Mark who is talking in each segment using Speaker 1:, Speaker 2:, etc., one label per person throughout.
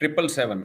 Speaker 1: 777।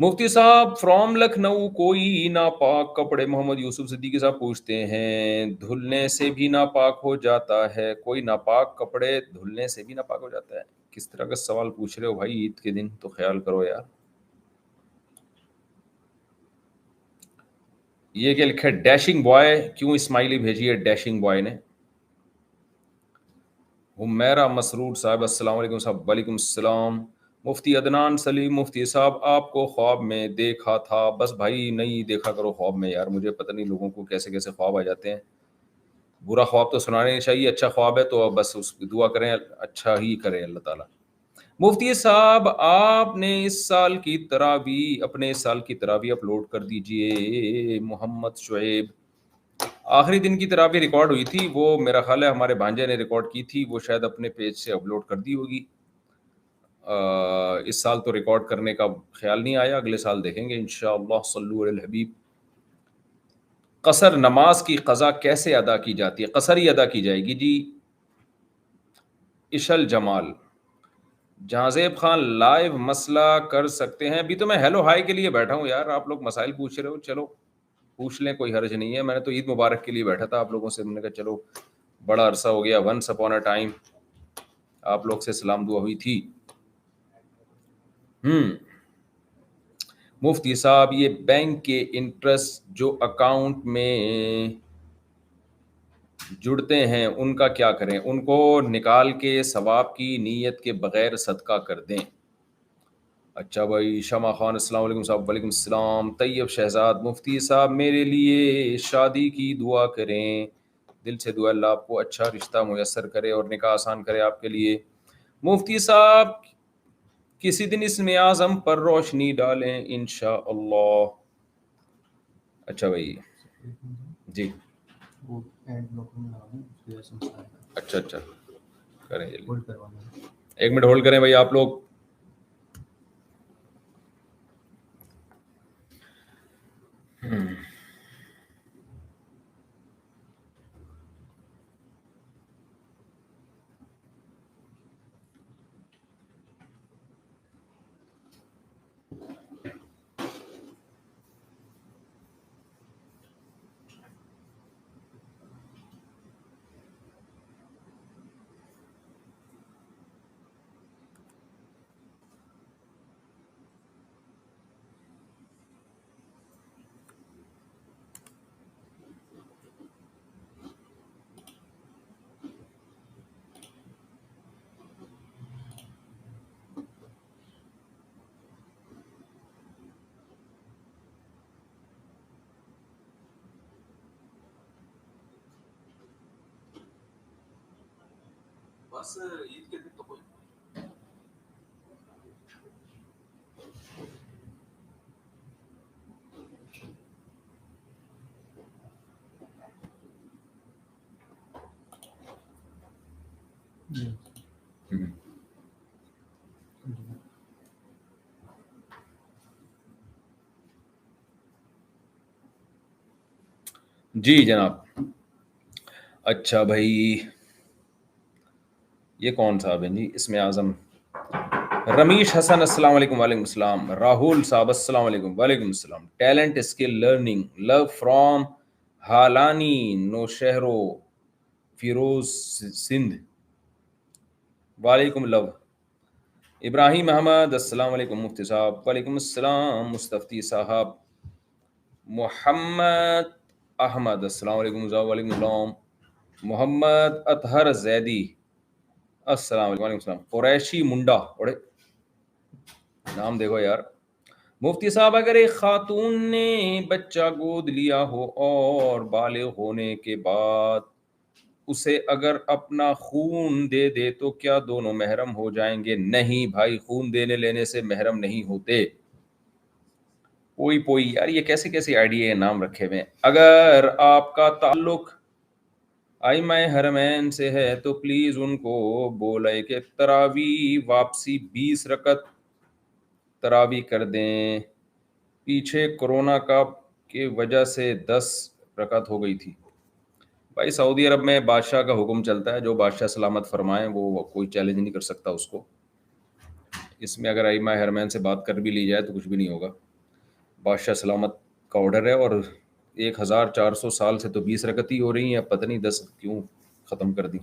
Speaker 1: مفتی صاحب فرام لکھنؤ، کوئی ناپاک کپڑے محمد یوسف صدیقی صاحب پوچھتے ہیں دھلنے سے بھی ناپاک ہو جاتا ہے؟ کوئی ناپاک کپڑے دھلنے سے بھی ناپاک ہو جاتا ہے؟ کس طرح کا سوال پوچھ رہے ہو بھائی؟ عید کے دن تو خیال کرو یار. یہ کیا لکھا ہے ڈیشنگ بوائے؟ کیوں اسمائلی بھیجی ہے ڈیشنگ بوائے نے؟ حمیرہ مسرور صاحب السلام علیکم صاحب. وعلیکم السلام. مفتی عدنان سلیم مفتی صاحب آپ کو خواب میں دیکھا تھا. بس بھائی نہیں دیکھا کرو خواب میں یار، مجھے پتہ نہیں لوگوں کو کیسے کیسے خواب آ جاتے ہیں. برا خواب تو سنانے نہیں چاہیے، اچھا خواب ہے تو بس اس کی دعا کریں اچھا ہی کرے اللہ تعالیٰ. مفتی صاحب آپ نے اس سال کی تراویح، اپنے اس سال کی تراویح اپلوڈ کر دیجئے. محمد شعیب. آخری دن کی تراویح ریکارڈ ہوئی تھی، وہ میرا خیال ہے ہمارے بھانجے نے ریکارڈ کی تھی، وہ شاید اپنے پیج سے اپلوڈ کر دی ہوگی. اس سال تو ریکارڈ کرنے کا خیال نہیں آیا، اگلے سال دیکھیں گے انشاءاللہ. صلو علی الحبیب. قصر نماز کی قضا کیسے ادا کی جاتی ہے؟ قصر ہی ادا کی جائے گی جی. اشل جمال. جہازیب خان لائیو مسئلہ کر سکتے ہیں؟ ابھی تو میں ہیلو ہائی کے لیے بیٹھا ہوں یار، آپ لوگ مسائل پوچھ رہے ہو، چلو پوچھ لیں، کوئی حرج نہیں ہے. میں نے تو عید مبارک کے لیے بیٹھا تھا آپ لوگوں سے، میں نے کہا چلو بڑا عرصہ ہو گیا، ونس اپون اے ٹائم آپ لوگ سے سلام دعا ہوئی تھی. مفتی صاحب یہ بینک کے انٹرسٹ جو اکاؤنٹ میں جڑتے ہیں ان کا کیا کریں؟ ان کو نکال کے ثواب کی نیت کے بغیر صدقہ کر دیں. اچھا بھائی. شمع خان السلام علیکم صاحب. وعلیکم السلام. طیب شہزاد مفتی صاحب میرے لیے شادی کی دعا کریں، دل سے دعا اللہ آپ کو اچھا رشتہ میسر کرے اور نکاح آسان کرے آپ کے لیے. مفتی صاحب کسی دن اسم اعظم پر روشنی ڈالیں انشاءاللہ. اچھا بھائی جی.
Speaker 2: وہ اینڈ بلاک میں لگا دیں، اس کی وجہ سے مسئلہ ہے.
Speaker 1: اچھا کریں جلدی.
Speaker 2: ہولڈ کروانا ہے.
Speaker 1: 1 منٹ ہولڈ کریں بھائی آپ لوگ. بس عید کے دن تو کوئی جی جناب. اچھا بھائی یہ کون صاحب ہیں جی اسم اعظم؟ رمیش حسن السلام علیکم. وعلیکم السلام. راہل صاحب السلام علیکم. وعلیکم السلام. Talent skill learning love from Halani Naushahro Feroze Sindh. وعلیکم لو. ابراہیم احمد السلام علیکم مفتی صاحب. وعلیکم السلام مستفتی صاحب. محمد احمد السلام علیکم. وعلیکم السلام. محمد اطہر زیدی السلام علیکم. وعلیکم السلام. قریشی منڈا اڑے نام دیکھو یار. مفتی صاحب اگر ایک خاتون نے بچہ گود لیا ہو اور بالغ ہونے کے بعد اسے اگر اپنا خون دے دے تو کیا دونوں محرم ہو جائیں گے؟ نہیں بھائی، خون دینے لینے سے محرم نہیں ہوتے. پوئی یار یہ کیسے کیسے آئیڈیا نام رکھے ہوئے ہیں. اگر آپ کا تعلق ائمہ حرمین سے ہے تو پلیز ان کو بولے کہ تراویح واپسی 20 رکعت تراویح کر دیں. پیچھے کرونا کا کی وجہ سے 10 رکعت ہو گئی تھی. بھائی سعودی عرب میں بادشاہ کا حکم چلتا ہے، جو بادشاہ سلامت فرمائیں وہ کوئی چیلنج نہیں کر سکتا اس کو. اس میں اگر ائمہ حرمین سے بات کر بھی لی جائے تو کچھ بھی نہیں ہوگا. بادشاہ سلامت کا آرڈر ہے، اور 1400 سال سے تو 20 رکعت ہی ہو رہی ہیں، پتہ نہیں 10 کیوں ختم کر دی۔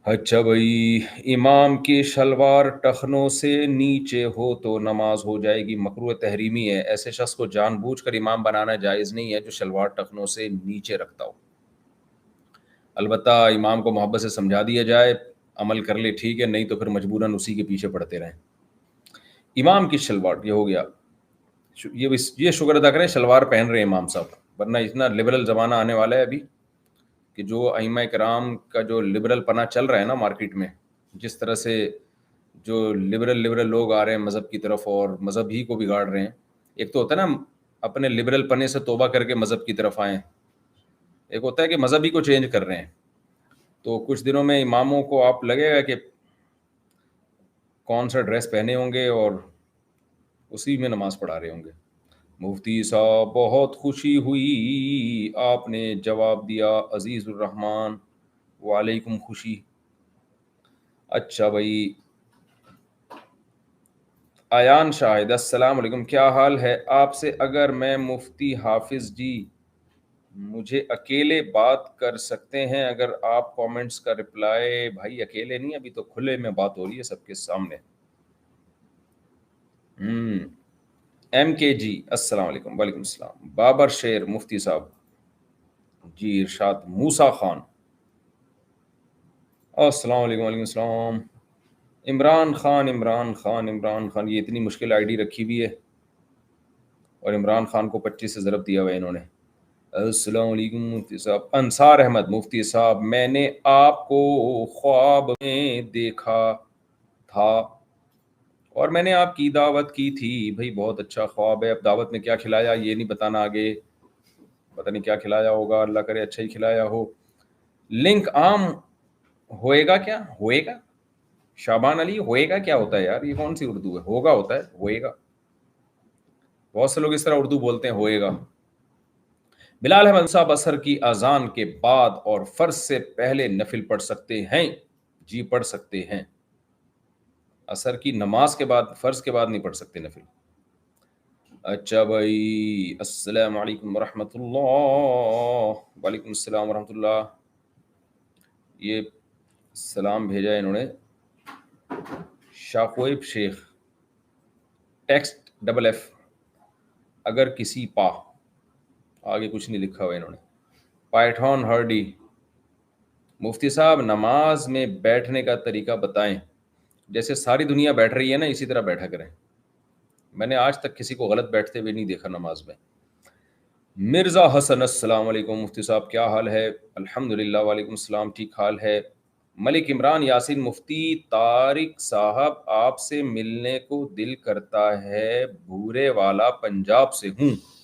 Speaker 1: اچھا بھائی، امام کی شلوار ٹخنوں سے نیچے ہو تو نماز ہو جائے گی، مکروہ تحریمی ہے، ایسے شخص کو جان بوجھ کر امام بنانا جائز نہیں ہے جو شلوار ٹخنوں سے نیچے رکھتا ہو۔ البتہ امام کو محبت سے سمجھا دیا جائے، عمل کر لے ٹھیک ہے، نہیں تو پھر مجبوراً اسی کے پیچھے پڑتے رہیں۔ امام کی شلوار، یہ ہو گیا، یہ شکر ادا کریں شلوار پہن رہے ہیں امام صاحب، ورنہ اتنا لبرل زمانہ آنے والا ہے ابھی کہ جو ائمہ کرام کا جو لبرل پنا چل رہا ہے نا مارکیٹ میں، جس طرح سے جو لبرل لوگ آ رہے ہیں مذہب کی طرف اور مذہب ہی کو بگاڑ رہے ہیں۔ ایک تو ہوتا ہے نا اپنے لبرل پنے سے توبہ کر کے مذہب کی طرف آئیں، ایک ہوتا ہے کہ مذہب ہی کو چینج کر رہے ہیں۔ تو کچھ دنوں میں اماموں کو آپ لگے گا کہ کون سا ڈریس پہنے ہوں گے اور اسی میں نماز پڑھا رہے ہوں گے۔ مفتی صاحب بہت خوشی ہوئی آپ نے جواب دیا عزیز الرحمان، وعلیکم خوشی۔ اچھا بھائی، ایان شاہد السلام علیکم، کیا حال ہے آپ سے؟ اگر میں مفتی حافظ جی مجھے اکیلے بات کر سکتے ہیں؟ اگر آپ کامنٹس کا رپلائی، بھائی اکیلے نہیں، ابھی تو کھلے میں بات ہو رہی ہے سب کے سامنے۔ ایم کے جی السلام علیکم، وعلیکم السلام۔ بابر شیر مفتی صاحب جی، ارشاد موسیٰ خان السلام علیکم، وعلیکم السلام۔ عمران خان، یہ اتنی مشکل آئی ڈی رکھی ہوئی ہے اور عمران خان کو 25 سے ضرب دیا ہوا ہے انہوں نے۔ السلام علیکم مفتی صاحب۔ انصار احمد مفتی صاحب، میں نے آپ کو خواب میں دیکھا تھا اور میں نے آپ کی دعوت کی تھی۔ بھائی بہت اچھا خواب ہے، اب دعوت میں کیا کھلایا یہ نہیں بتانا، آگے پتہ نہیں کیا کھلایا ہوگا، اللہ کرے اچھا ہی کھلایا ہو۔ لنک عام ہوئے گا کیا؟ ہوئے گا شابان علی، ہوئے گا کیا ہوتا ہے یار؟ یہ کون سی اردو ہے؟ ہوگا ہوتا ہے، ہوئے گا۔ بہت سے لوگ اس طرح اردو بولتے ہیں، ہوئے گا۔ بلال احمد صاحب، عصر کی اذان کے بعد اور فرض سے پہلے نفل پڑھ سکتے ہیں؟ جی پڑھ سکتے ہیں، عصر کی نماز کے بعد، فرض کے بعد نہیں پڑھ سکتے نفل۔ اچھا بھائی، السلام علیکم ورحمۃ اللہ۔ وعلیکم السلام ورحمۃ اللہ۔ یہ سلام بھیجا ہے انہوں نے شاکویب شیخ، ٹیکسٹ ڈبل ایف، اگر کسی پا، آگے کچھ نہیں لکھا ہوا انہوں نے۔ پائتھون ہرڈی مفتی صاحب، نماز میں بیٹھنے کا طریقہ بتائیں، جیسے ساری دنیا بیٹھ رہی ہے نا اسی طرح بیٹھا کریں۔ میں نے آج تک کسی کو غلط بیٹھتے ہوئے نہیں دیکھا نماز میں۔ مرزا حسن السلام علیکم مفتی صاحب، کیا حال ہے؟ الحمدللہ، وعلیکم السلام، ٹھیک حال ہے۔ ملک عمران یاسین مفتی طارق صاحب، آپ سے ملنے کو دل کرتا ہے، بھورے والا پنجاب سے ہوں۔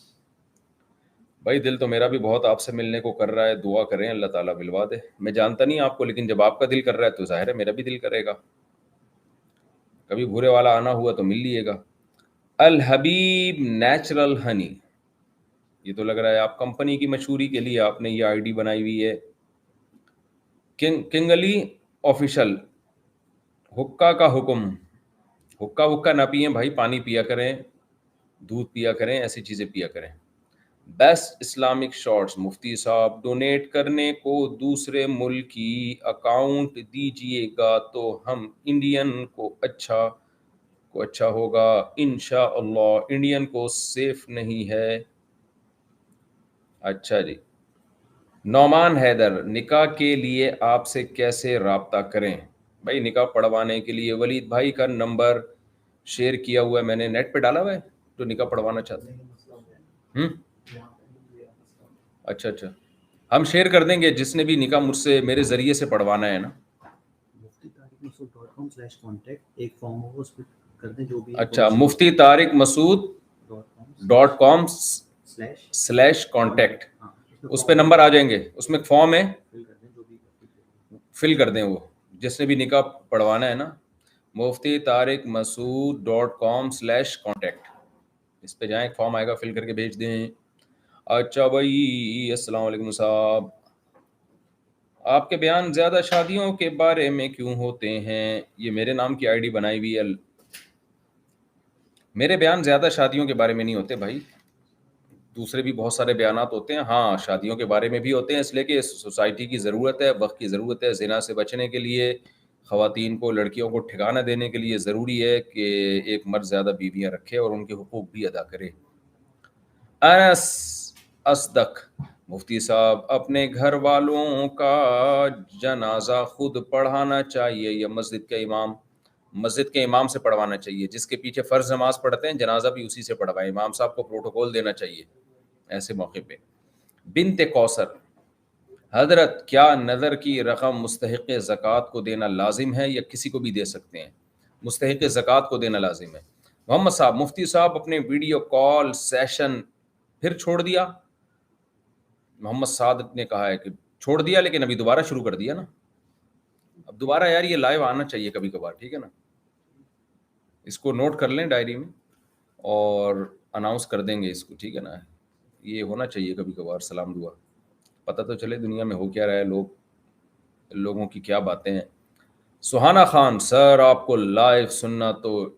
Speaker 1: بھائی دل تو میرا بھی بہت آپ سے ملنے کو کر رہا ہے، دعا کریں اللہ تعالیٰ ملوا دے۔ میں جانتا نہیں آپ کو، لیکن جب آپ کا دل کر رہا ہے تو ظاہر ہے میرا بھی دل کرے گا۔ کبھی بھورے والا آنا ہوا تو مل لیے گا۔ الحبیب نیچرل ہنی، یہ تو لگ رہا ہے آپ کمپنی کی مشہوری کے لیے آپ نے یہ آئی ڈی بنائی ہوئی ہے۔ کنگ علی آفیشل، حکا کا حکم، حکا نہ پئیں بھائی، پانی پیا کریں، دودھ پیا کریں، ایسی چیزیں پیا کریں۔ بیسٹ اسلامک شارٹس مفتی صاحب، ڈونیٹ کرنے کو دوسرے ملک کی اکاؤنٹ دیجیے گا تو ہم انڈین کو اچھا ہوگا انشاءاللہ۔ انڈین کو سیف نہیں ہے۔ اچھا جی، نعمان حیدر، نکاح کے لیے آپ سے کیسے رابطہ کریں؟ بھائی نکاح پڑھوانے کے لیے ولید بھائی کا نمبر شیئر کیا ہوا ہے میں نے، نیٹ پہ ڈالا ہوا ہے، جو نکاح پڑھوانا چاہتے ہیں۔ اچھا، ہم شیئر کر دیں گے جس نے بھی نکاح مجھ سے میرے ذریعے سے پڑھوانا ہے نا۔ اچھا، مفتی طارق مسعود .com/contact، اس پہ نمبر آ جائیں گے، اس میں فارم ہے، فل کر دیں وہ جس نے بھی نکاح پڑھوانا ہے نا۔ مفتی طارق مسعود .com/contact، اس پہ جائیں، فارم آئے گا، فل کر کے بھیج دیں۔ اچھا بھائی، السلام علیکم صاحب، آپ کے بیان زیادہ شادیوں کے بارے میں کیوں ہوتے ہیں؟ یہ میرے نام کی آئی ڈی بنائی ہوئی ہے، میرے بیان زیادہ شادیوں کے بارے میں نہیں ہوتے بھائی، دوسرے بھی بہت سارے بیانات ہوتے ہیں، ہاں شادیوں کے بارے میں بھی ہوتے ہیں، اس لیے کہ سوسائٹی کی ضرورت ہے، وقت کی ضرورت ہے، زنا سے بچنے کے لیے، خواتین کو، لڑکیوں کو ٹھکانہ دینے کے لیے ضروری ہے کہ ایک مرد زیادہ بیویاں رکھے اور ان کے حقوق بھی ادا کرے۔ انس اصدق: مفتی صاحب اپنے گھر والوں کا جنازہ خود پڑھانا چاہیے یا مسجد کے امام سے پڑھوانا چاہیے؟ جس کے پیچھے فرض نماز پڑھتے ہیں جنازہ بھی اسی سے پڑھوائیں، امام صاحب کو پروٹوکول دینا چاہیے ایسے موقع پہ۔ بنت کوثر: حضرت کیا نظر کی رقم مستحق زکوٰۃ کو دینا لازم ہے یا کسی کو بھی دے سکتے ہیں؟ مستحق زکوٰۃ کو دینا لازم ہے۔ محمد صاحب: مفتی صاحب اپنے ویڈیو کال سیشن پھر چھوڑ دیا؟ محمد صادق نے کہا ہے کہ چھوڑ دیا لیکن ابھی دوبارہ شروع کر دیا نا، اب دوبارہ یار یہ لائیو آنا چاہیے کبھی کبھار، ٹھیک ہے نا، اس کو نوٹ کر لیں ڈائری میں اور اناؤنس کر دیں گے اس کو، ٹھیک ہے نا، یہ ہونا چاہیے کبھی کبھار سلام دعا، پتہ تو چلے دنیا میں ہو کیا رہا ہے، لوگوں کی کیا باتیں ہیں۔ سہانا خان: سر آپ کو لائیو سننا تو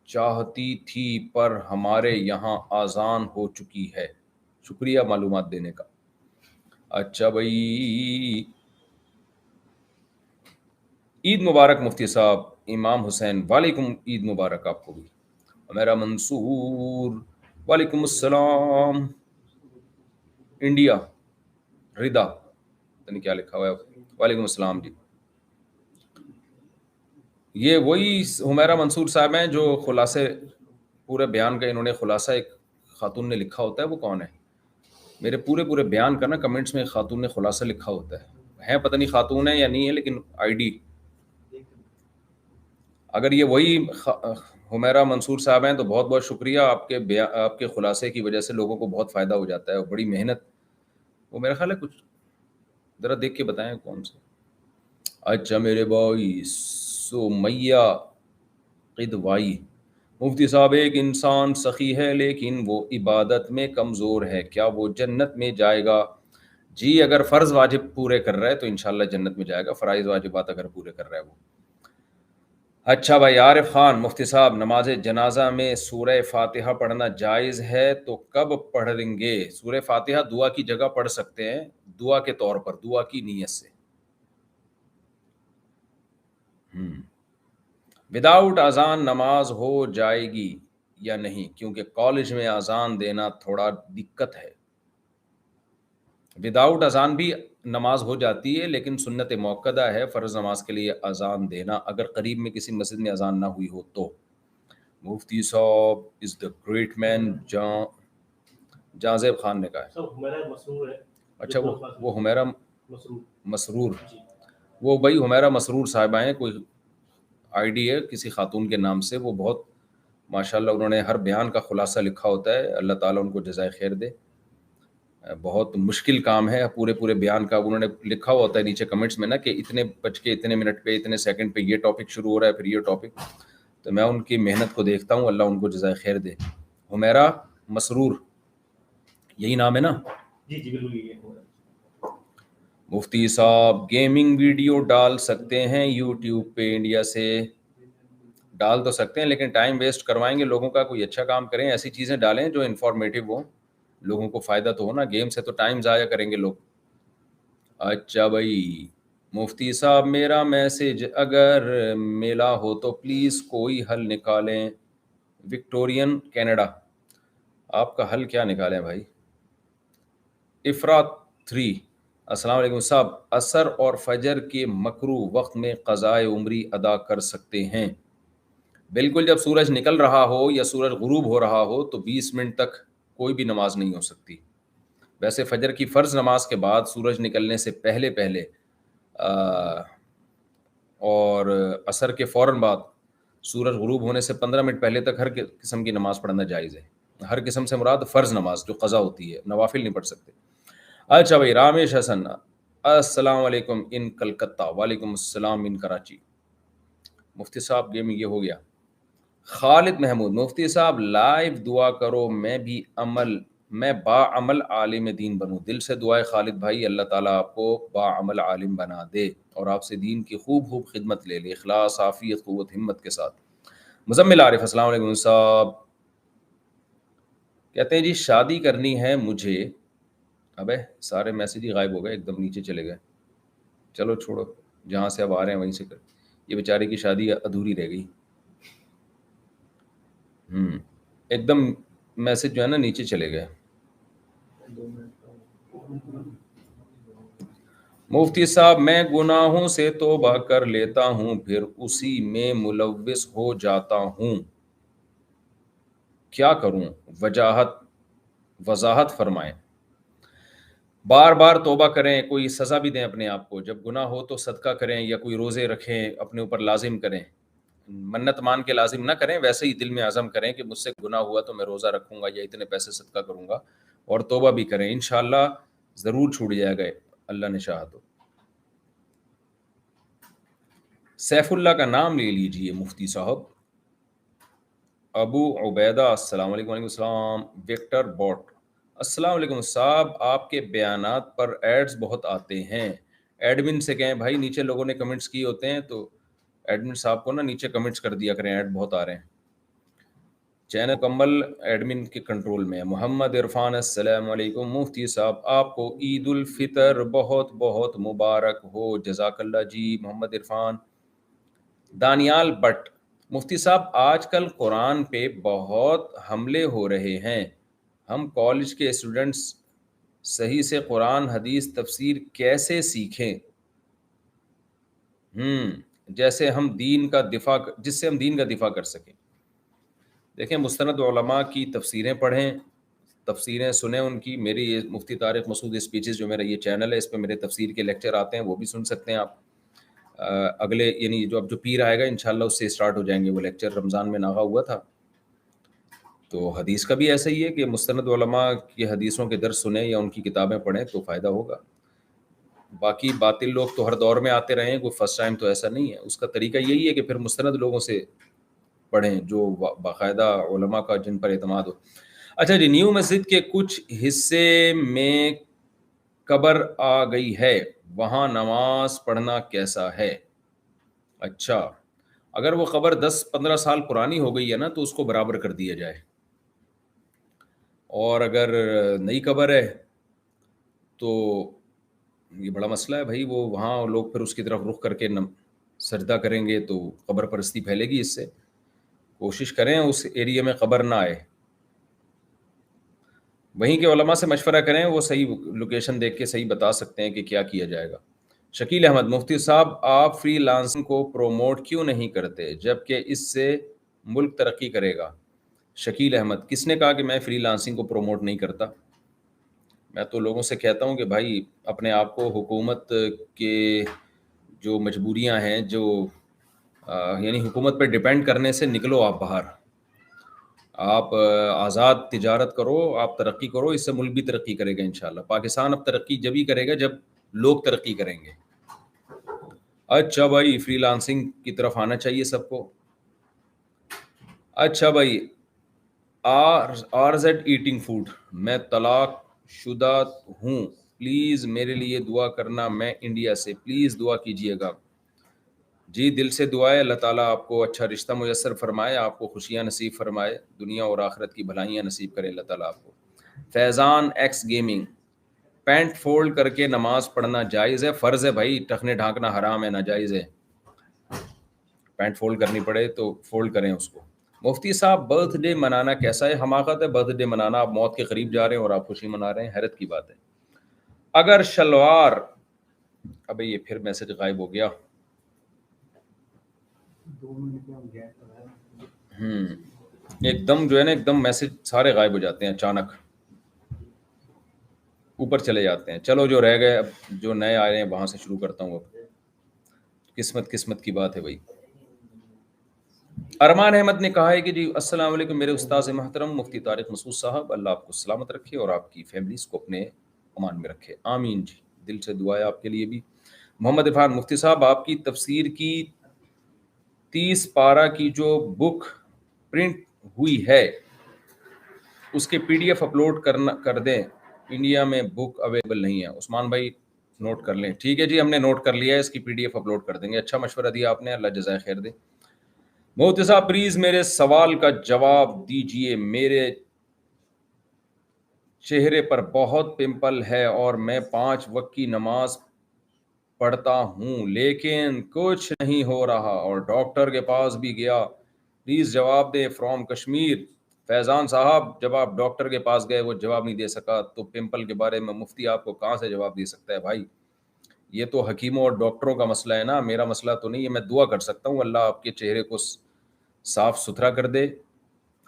Speaker 1: چاہتی تھی پر ہمارے یہاں اذان ہو چکی ہے، شکریہ معلومات دینے کا۔ اچھا بھائی، عید مبارک مفتی صاحب۔ امام حسین: وعلیکم عید مبارک آپ کو بھی۔ میرا منصور: وعلیکم السلام۔ انڈیا ردا پتہ نہیں کیا لکھا ہوا ہے، وعلیکم السلام جی۔ یہ وہی حمیرہ منصور صاحب ہیں جو خلاصے پورے بیان کا، انہوں نے خلاصہ ایک خاتون نے لکھا ہوتا ہے، وہ کون ہے؟ میرے پورے بیان کا نا کمنٹس میں ایک خاتون نے خلاصہ لکھا ہوتا ہے پتہ نہیں خاتون ہے یا نہیں ہے، لیکن آئی ڈی اگر یہ وہی حمیرہ منصور صاحب ہیں تو بہت بہت شکریہ، آپ کے خلاصے کی وجہ سے لوگوں کو بہت فائدہ ہو جاتا ہے، اور بڑی محنت، وہ میرا خیال ہے کچھ ذرا دیکھ کے بتائیں کون سے۔ اچھا میرے بھائی سمیہ قدوائی: مفتی صاحب ایک انسان سخی ہے لیکن وہ عبادت میں کمزور ہے، کیا وہ جنت میں جائے گا؟ جی اگر فرض واجب پورے کر رہا ہے تو انشاءاللہ جنت میں جائے گا، فرائض واجبات اگر پورے کر رہا ہے وہ۔ اچھا بھائی عارف خان: مفتی صاحب نماز جنازہ میں سورہ فاتحہ پڑھنا جائز ہے تو کب پڑھیں گے؟ سورہ فاتحہ دعا کی جگہ پڑھ سکتے ہیں، دعا کے طور پر، دعا کی نیت سے۔ وداؤٹ اذان نماز ہو جائے گی یا نہیں؟ کیونکہ کالج میں اذان دینا تھوڑا دقت ہے۔ وداؤٹ اذان بھی نماز ہو جاتی ہے لیکن سنت موقدہ ہے فرض نماز کے لیے اذان دینا، اگر قریب میں کسی مسجد میں اذان نہ ہوئی ہو تو۔ مفتی صاحب از دا گریٹ مین، جازیب خان نے کہا ہے۔ اچھا وہ حمیرہ مسرور، وہ بھائی حمیرہ مسرور صاحبہ ہیں، کوئی آئی ڈی ہے کسی خاتون کے نام سے، وہ بہت ماشاءاللہ انہوں نے ہر بیان کا خلاصہ لکھا ہوتا ہے، اللہ تعالیٰ ان کو جزائے خیر دے، بہت مشکل کام ہے، پورے بیان کا انہوں نے لکھا ہوا ہوتا ہے نیچے کمنٹس میں نا کہ اتنے بج کے اتنے منٹ پہ اتنے سیکنڈ پہ یہ ٹاپک شروع ہو رہا ہے، پھر یہ ٹاپک، تو میں ان کی محنت کو دیکھتا ہوں، اللہ ان کو جزائے خیر دے۔ حمیرہ مسرور یہی نام ہے نا؟ جی بالکل یہی ہے۔ مفتی صاحب گیمنگ ویڈیو ڈال سکتے ہیں یوٹیوب پہ؟ انڈیا سے ڈال تو سکتے ہیں لیکن ٹائم ویسٹ کروائیں گے لوگوں کا، کوئی اچھا کام کریں، ایسی چیزیں ڈالیں جو انفارمیٹیو ہوں، لوگوں کو فائدہ تو ہو نا، گیم سے تو ٹائم ضائع کریں گے لوگ۔ اچھا بھائی مفتی صاحب میرا میسج اگر ملا ہو تو پلیز کوئی حل نکالیں، وکٹورین کینیڈا۔ آپ کا حل کیا نکالیں بھائی؟ افراد 3: السلام علیکم صاحب، عصر اور فجر کے مکروہ وقت میں قضائے عمری ادا کر سکتے ہیں؟ بالکل، جب سورج نکل رہا ہو یا سورج غروب ہو رہا ہو تو 20 منٹ تک کوئی بھی نماز نہیں ہو سکتی۔ ویسے فجر کی فرض نماز کے بعد سورج نکلنے سے پہلے اور عصر کے فوراً بعد سورج غروب ہونے سے 15 منٹ پہلے تک ہر قسم کی نماز پڑھنا جائز ہے۔ ہر قسم سے مراد فرض نماز جو قضا ہوتی ہے، نوافل نہیں پڑھ سکتے۔ اچھا بھائی رامیش حسن: السلام علیکم ان کلکتہ۔ وعلیکم السلام ان کراچی۔ مفتی صاحب گیم یہ ہو گیا۔ خالد محمود: مفتی صاحب لائیو دعا کرو میں باعمل عالم دین بنوں۔ دل سے دعائے خالد بھائی، اللہ تعالیٰ آپ کو باعمل عالم بنا دے اور آپ سے دین کی خوب خدمت لے لے، اخلاص، عافیت، قوت، ہمت کے ساتھ۔ مزمل عارف: السلام علیکم صاحب کہتے ہیں جی شادی کرنی ہے مجھے. ابے سارے میسیج ہی غائب ہو گئے، ایک دم نیچے چلے گئے. چلو چھوڑو، جہاں سے اب آ رہے ہیں وہیں سے کر. یہ بیچارے کی شادی ادھوری رہ گئی. ایک دم میسج جو ہے نا نیچے چلے گئے. مفتی صاحب میں گناہوں سے توبہ کر لیتا ہوں پھر اسی میں ملوث ہو جاتا ہوں، کیا کروں؟ وضاحت فرمائیں. بار بار توبہ کریں، کوئی سزا بھی دیں اپنے آپ کو. جب گناہ ہو تو صدقہ کریں یا کوئی روزے رکھیں، اپنے اوپر لازم کریں. منت مان کے لازم نہ کریں، ویسے ہی دل میں عزم کریں کہ مجھ سے گناہ ہوا تو میں روزہ رکھوں گا یا اتنے پیسے صدقہ کروں گا، اور توبہ بھی کریں. انشاءاللہ ضرور چھوٹ جائے گا، اللہ نے چاہا تو. سیف اللہ کا نام لے لیجئے مفتی صاحب. ابو عبیدہ السلام علیکم. وعلیکم السلام. وکٹر بوٹ السلام علیکم صاحب، آپ کے بیانات پر ایڈز بہت آتے ہیں. ایڈمن سے کہیں بھائی، نیچے لوگوں نے کمنٹس کیے ہوتے ہیں تو ایڈمن صاحب کو نا نیچے کمنٹس کر دیا کریں، ایڈ بہت آ رہے ہیں. چینل مکمل ایڈمن کے کنٹرول میں. محمد عرفان السلام علیکم مفتی صاحب، آپ کو عید الفطر بہت بہت مبارک ہو. جزاک اللہ جی محمد عرفان. دانیال بٹ مفتی صاحب، آج کل قرآن پہ بہت حملے ہو رہے ہیں، ہم کالج کے اسٹوڈنٹس صحیح سے قرآن حدیث تفسیر کیسے سیکھیں جس سے ہم دین کا دفاع کر سکیں؟ دیکھیں، مستند علماء کی تفسیریں پڑھیں، تفسیریں سنیں ان کی. میری یہ مفتی طارق مسعود اسپیچز جو میرا یہ چینل ہے، اس پہ میرے تفسیر کے لیکچر آتے ہیں، وہ بھی سن سکتے ہیں آپ. اگلے یعنی جو پیر آئے گا انشاءاللہ اس سے اسٹارٹ ہو جائیں گے وہ لیکچر. رمضان میں ناغا ہوا تھا. تو حدیث کا بھی ایسا ہی ہے کہ مستند علماء کی حدیثوں کے درس سنیں یا ان کی کتابیں پڑھیں تو فائدہ ہوگا. باقی باطل لوگ تو ہر دور میں آتے رہے ہیں، کوئی فرسٹ ٹائم تو ایسا نہیں ہے. اس کا طریقہ یہی ہے کہ پھر مستند لوگوں سے پڑھیں جو باقاعدہ علماء کا جن پر اعتماد ہو. اچھا جی، نیو مسجد کے کچھ حصے میں قبر آ گئی ہے، وہاں نماز پڑھنا کیسا ہے؟ اچھا، اگر وہ قبر 10-15 سال پرانی ہو گئی ہے نا تو اس کو برابر کر دیا جائے، اور اگر نئی قبر ہے تو یہ بڑا مسئلہ ہے بھائی. وہ وہاں لوگ پھر اس کی طرف رخ کر کے سجدہ کریں گے تو قبر پرستی پھیلے گی. اس سے کوشش کریں اس ایریے میں قبر نہ آئے. وہیں کے علماء سے مشورہ کریں، وہ صحیح لوکیشن دیکھ کے صحیح بتا سکتے ہیں کہ کیا کیا جائے گا. شکیل احمد مفتی صاحب، آپ فری لانسنگ کو پروموٹ کیوں نہیں کرتے جبکہ اس سے ملک ترقی کرے گا؟ شکیل احمد، کس نے کہا کہ میں فری لانسنگ کو پروموٹ نہیں کرتا؟ میں تو لوگوں سے کہتا ہوں کہ بھائی اپنے آپ کو حکومت کے جو مجبوریاں ہیں، جو یعنی حکومت پہ ڈیپینڈ کرنے سے نکلو آپ باہر. آپ آزاد تجارت کرو، آپ ترقی کرو، اس سے ملک بھی ترقی کرے گا انشاءاللہ. پاکستان اب ترقی جبھی کرے گا جب لوگ ترقی کریں گے. اچھا بھائی، فری لانسنگ کی طرف آنا چاہیے سب کو. اچھا بھائی، RZ ایٹنگ فوڈ، میں طلاق شدہ ہوں، پلیز میرے لیے دعا کرنا. میں انڈیا سے، پلیز دعا کیجیے گا. جی دل سے دعا ہے، اللہ تعالیٰ آپ کو اچھا رشتہ میسر فرمائے، آپ کو خوشیاں نصیب فرمائے، دنیا اور آخرت کی بھلائیاں نصیب کرے اللہ تعالیٰ آپ کو. فیضان ایکس گیمنگ، پینٹ فولڈ کر کے نماز پڑھنا جائز ہے؟ فرض ہے بھائی، ٹخنے ڈھانکنا حرام ہے، ناجائز ہے. پینٹ فولڈ کرنی پڑے تو فولڈ کریں اس کو. مفتی صاحب، برتھ ڈے منانا کیسا ہے؟ حماقت ہے برتھ ڈے منانا. آپ موت کے قریب جا رہے ہیں اور آپ خوشی منا رہے ہیں، حیرت کی بات ہے. اگر شلوار، ابھی یہ پھر میسج غائب ہو گیا. ایک دم جو ہے نا، ایک دم میسج سارے غائب ہو جاتے ہیں، اچانک اوپر چلے جاتے ہیں. چلو جو رہ گئے، اب جو نئے آ رہے ہیں وہاں سے شروع کرتا ہوں. اب قسمت کی بات ہے بھائی. ارمان احمد نے کہا ہے کہ جی السلام علیکم میرے استاذ محترم مفتی طارق مسعود صاحب، اللہ آپ کو سلامت رکھے اور آپ کی فیملیز کو اپنے امان میں رکھے، آمین. جی دل سے دعا ہے آپ کے لیے بھی. محمد عرفان مفتی صاحب، آپ کی تفسیر کی 30 پارہ کی جو بک پرنٹ ہوئی ہے اس کے PDF اپلوڈ کر دیں، انڈیا میں بک اویلیبل نہیں ہے. عثمان بھائی نوٹ کر لیں. ٹھیک ہے جی، ہم نے نوٹ کر لیا ہے، اس کی PDF اپلوڈ کر دیں گے. اچھا مشورہ دیا آپ نے، اللہ جزائے خیر دے. مفتی صاحب پلیز میرے سوال کا جواب دیجئے. چہرے پر بہت پمپل ہے اور میں 5 وقت کی نماز پڑھتا ہوں لیکن کچھ نہیں ہو رہا اور ڈاکٹر کے پاس بھی گیا. پلیز جواب دیں فرام کشمیر. فیضان صاحب جب آپ ڈاکٹر کے پاس گئے وہ جواب نہیں دے سکا تو پمپل کے بارے میں مفتی آپ کو کہاں سے جواب دے سکتا ہے بھائی؟ یہ تو حکیموں اور ڈاکٹروں کا مسئلہ ہے نا، میرا مسئلہ تو نہیں ہے. میں دعا کر سکتا ہوں اللہ آپ کے چہرے کو صاف ستھرا کر دے،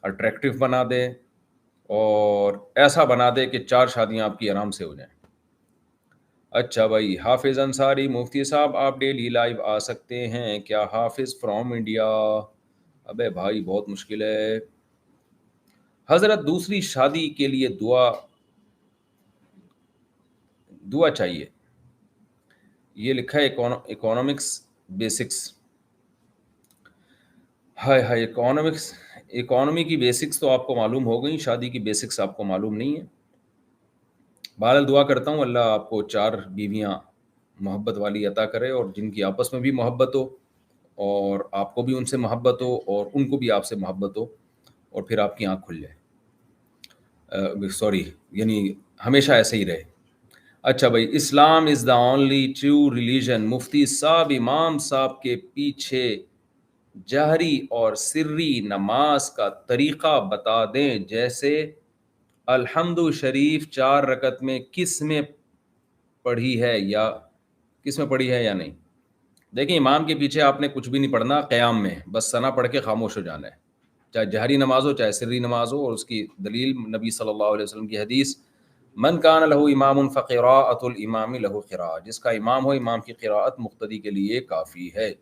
Speaker 1: اٹریکٹیو بنا دے اور ایسا بنا دے کہ 4 شادیاں آپ کی آرام سے ہو جائیں. اچھا بھائی، حافظ انصاری مفتی صاحب آپ ڈیلی لائیو آ سکتے ہیں کیا؟ حافظ فرام انڈیا. ابے بھائی بہت مشکل ہے حضرت. دوسری شادی کے لیے دعا چاہیے. یہ لکھا ہے اکانومکس بیسکس. ہائے اکانومی کی بیسکس تو آپ کو معلوم ہو گئی، شادی کی بیسکس آپ کو معلوم نہیں ہے. بہرحال دعا کرتا ہوں اللہ آپ کو 4 بیویاں محبت والی عطا کرے اور جن کی آپس میں بھی محبت ہو اور آپ کو بھی ان سے محبت ہو اور ان کو بھی آپ سے محبت ہو اور پھر آپ کی آنکھ کھل جائے. یعنی ہمیشہ ایسے ہی رہے. اچھا بھائی، اسلام از دا اونلی ٹرو ریلیجن. مفتی صاحب امام صاحب کے پیچھے جہری اور سری نماز کا طریقہ بتا دیں. جیسے الحمد شریف 4 رکعت میں کس میں پڑھی ہے یا نہیں. دیکھیں امام کے پیچھے آپ نے کچھ بھی نہیں پڑھنا، قیام میں بس ثنا پڑھ کے خاموش ہو جانا ہے، چاہے جہری نماز ہو چاہے سری نماز ہو. اور اس کی دلیل نبی صلی اللہ علیہ وسلم کی حدیث من کان لہ امام فقراءۃ الامام لہ قراءۃ. جس کا امام ہو امام کی قراءت مقتدی کے لیے کافی ہے.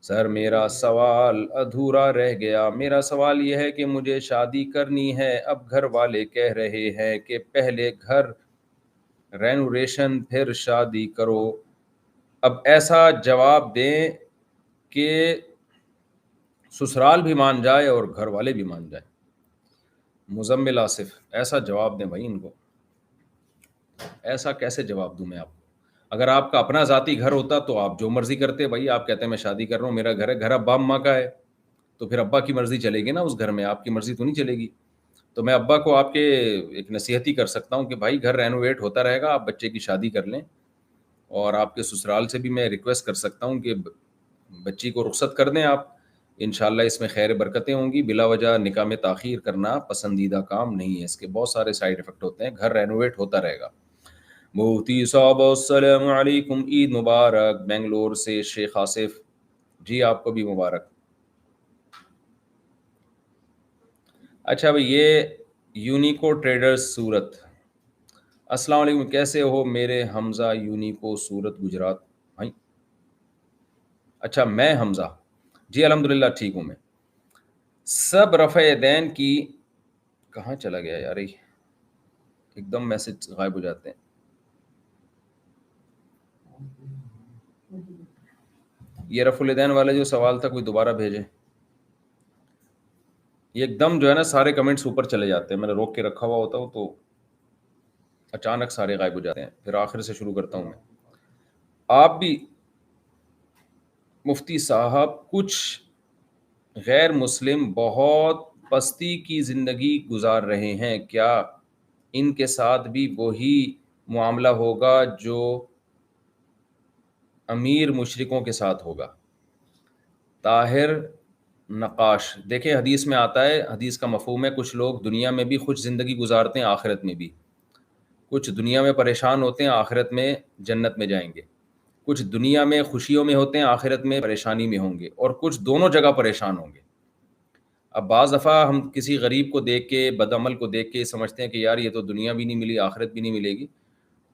Speaker 1: سر میرا سوال ادھورا رہ گیا. میرا سوال یہ ہے کہ مجھے شادی کرنی ہے، اب گھر والے کہہ رہے ہیں کہ پہلے گھر رینوویشن پھر شادی کرو. اب ایسا جواب دیں کہ سسرال بھی مان جائے اور گھر والے بھی مان جائیں. مزمل آصف، ایسا جواب دیں بھائی ان کو. ایسا کیسے جواب دوں میں آپ کو؟ اگر آپ کا اپنا ذاتی گھر ہوتا تو آپ جو مرضی کرتے. بھائی آپ کہتے ہیں میں شادی کر رہا ہوں، میرا گھر ہے، گھر ابا اماں کا ہے تو پھر ابا کی مرضی چلے گی نا اس گھر میں، آپ کی مرضی تو نہیں چلے گی. تو میں ابا کو آپ کے ایک نصیحت ہی کر سکتا ہوں کہ بھائی گھر رینوویٹ ہوتا رہے گا، آپ بچے کی شادی کر لیں. اور آپ کے سسرال سے بھی میں ریکویسٹ کر سکتا ہوں کہ بچی کو رخصت کر دیں آپ. انشاءاللہ اس میں خیر برکتیں ہوں گی. بلا وجہ نکاح میں تاخیر کرنا پسندیدہ کام نہیں ہے، اس کے بہت سارے سائیڈ ایفیکٹ ہوتے ہیں. گھر رینوویٹ ہوتا رہے گا. مفتی صاحب السلام علیکم، عید مبارک. بنگلور سے شیخ آصف، جی آپ کو بھی مبارک. اچھا بھائی، یہ یونیکو ٹریڈرز صورت. السلام علیکم، کیسے ہو میرے حمزہ؟ یونیکو صورت گجرات. اچھا میں حمزہ، جی الحمدللہ ٹھیک ہوں میں. سب رفع دین کی کہاں چلا گیا یار، ایک دم میسج غائب ہو جاتے ہیں. یہ رفع الدین والا جو سوال تھا کوئی دوبارہ بھیجے. یہ ایک دم جو ہے نا سارے کمنٹس اوپر چلے جاتے ہیں، میں نے روک کے رکھا ہوا ہوتا ہوں تو اچانک سارے غائب ہو جاتے ہیں. پھر آخر سے شروع کرتا ہوں میں. آپ بھی مفتی صاحب کچھ غیر مسلم بہت پستی کی زندگی گزار رہے ہیں، کیا ان کے ساتھ بھی وہی معاملہ ہوگا جو امیر مشرکوں کے ساتھ ہوگا؟ طاہر نقاش، دیکھیں حدیث میں آتا ہے، حدیث کا مفہوم ہے کچھ لوگ دنیا میں بھی خوش زندگی گزارتے ہیں آخرت میں بھی. کچھ دنیا میں پریشان ہوتے ہیں آخرت میں جنت میں جائیں گے. کچھ دنیا میں خوشیوں میں ہوتے ہیں آخرت میں پریشانی میں ہوں گے. اور کچھ دونوں جگہ پریشان ہوں گے. اب بعض دفعہ ہم کسی غریب کو دیکھ کے، بد عمل کو دیکھ کے سمجھتے ہیں کہ یار یہ تو دنیا بھی نہیں ملی آخرت بھی نہیں ملے گی.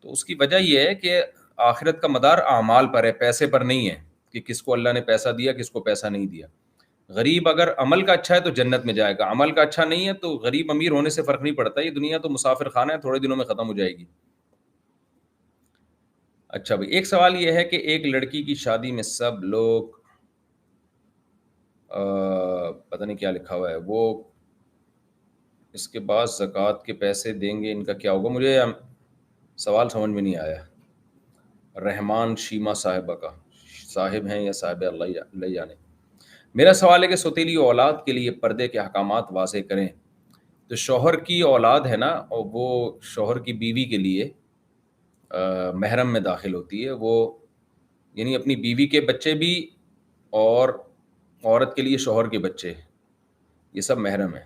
Speaker 1: تو اس کی وجہ یہ ہے کہ آخرت کا مدار اعمال پر ہے، پیسے پر نہیں ہے کہ کس کو اللہ نے پیسہ دیا کس کو پیسہ نہیں دیا. غریب اگر عمل کا اچھا ہے تو جنت میں جائے گا، عمل کا اچھا نہیں ہے تو غریب امیر ہونے سے فرق نہیں پڑتا. یہ دنیا تو مسافر خانہ ہے، تھوڑے دنوں میں ختم ہو جائے گی. اچھا بھائی، ایک سوال یہ ہے کہ ایک لڑکی کی شادی میں سب لوگ پتہ نہیں کیا لکھا ہوا ہے، وہ اس کے بعد زکوٰۃ کے پیسے دیں گے، ان کا کیا ہوگا؟ مجھے سوال سمجھ میں نہیں آیا. رحمان شیما صاحبہ کا، صاحب ہیں یا صاحب اللہ جانے. میرا سوال ہے کہ سوتیلی اولاد کے لیے پردے کے احکامات واضح کریں. تو شوہر کی اولاد ہے نا، اور وہ شوہر کی بیوی کے لیے محرم میں داخل ہوتی ہے، وہ یعنی اپنی بیوی کے بچے بھی اور عورت کے لیے شوہر کے بچے، یہ سب محرم ہے.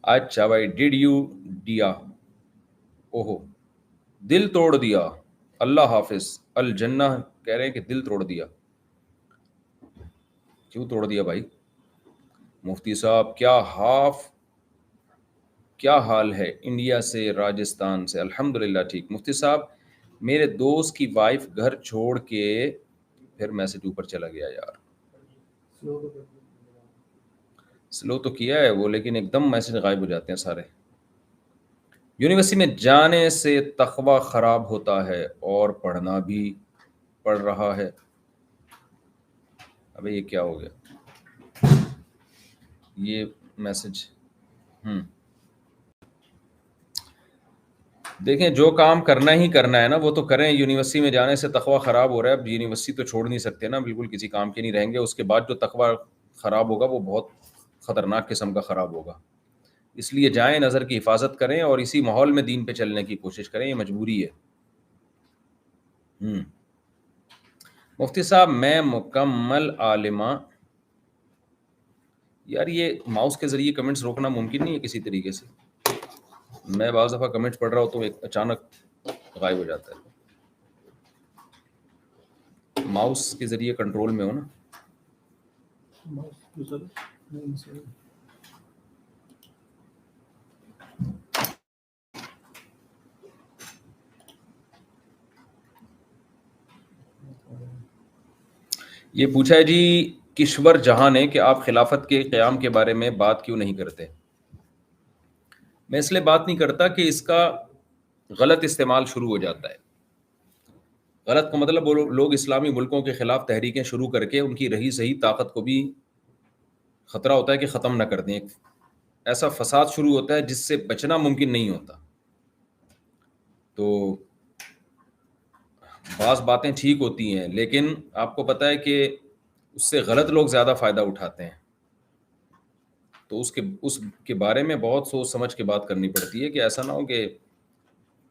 Speaker 1: اچھا بھائی، ڈیڈ یو دیا، اوہو دل توڑ دیا، اللہ حافظ الجنہ کہہ رہے ہیں کہ دل توڑ دیا. کیوں توڑ دیا بھائی؟ مفتی صاحب کیا حال ہے؟ انڈیا سے، راجستھان سے، الحمدللہ ٹھیک. مفتی صاحب میرے دوست کی وائف گھر چھوڑ کے پھر میسج اوپر چلا گیا یار. سلو تو کیا ہے وہ، لیکن ایک دم میسج غائب ہو جاتے ہیں سارے. یونیورسٹی میں جانے سے تقوی خراب ہوتا ہے اور پڑھنا بھی پڑ رہا ہے. ابھی یہ کیا ہو گیا یہ میسج؟ دیکھیں جو کام کرنا ہی کرنا ہے نا وہ تو کریں. یونیورسٹی میں جانے سے تقوی خراب ہو رہا ہے، اب یونیورسٹی تو چھوڑ نہیں سکتے نا، بالکل کسی کام کے نہیں رہیں گے. اس کے بعد جو تقوی خراب ہوگا وہ بہت خطرناک قسم کا خراب ہوگا. اس لیے جائیں، نظر کی حفاظت کریں اور اسی ماحول میں دین پہ چلنے کی کوشش کریں، یہ مجبوری ہے. مفتی صاحب میں مکمل عالمہ. یار یہ ماؤس کے ذریعے کمنٹس روکنا ممکن نہیں ہے کسی طریقے سے؟ میں بعض دفعہ کمنٹس پڑھ رہا ہوں تو ایک اچانک غائب ہو جاتا ہے. ماؤس کے ذریعے کنٹرول میں ہو نا. یہ پوچھا ہے جی کشور جہاں نے کہ آپ خلافت کے قیام کے بارے میں بات کیوں نہیں کرتے؟ میں اس لیے بات نہیں کرتا کہ اس کا غلط استعمال شروع ہو جاتا ہے. غلط کا مطلب وہ لوگ اسلامی ملکوں کے خلاف تحریکیں شروع کر کے ان کی رہی صحیح طاقت کو بھی خطرہ ہوتا ہے کہ ختم نہ کر دیں. ایسا فساد شروع ہوتا ہے جس سے بچنا ممکن نہیں ہوتا. تو بعض باتیں ٹھیک ہوتی ہیں لیکن آپ کو پتہ ہے کہ اس سے غلط لوگ زیادہ فائدہ اٹھاتے ہیں. تو اس کے بارے میں بہت سوچ سمجھ کے بات کرنی پڑتی ہے کہ ایسا نہ ہو کہ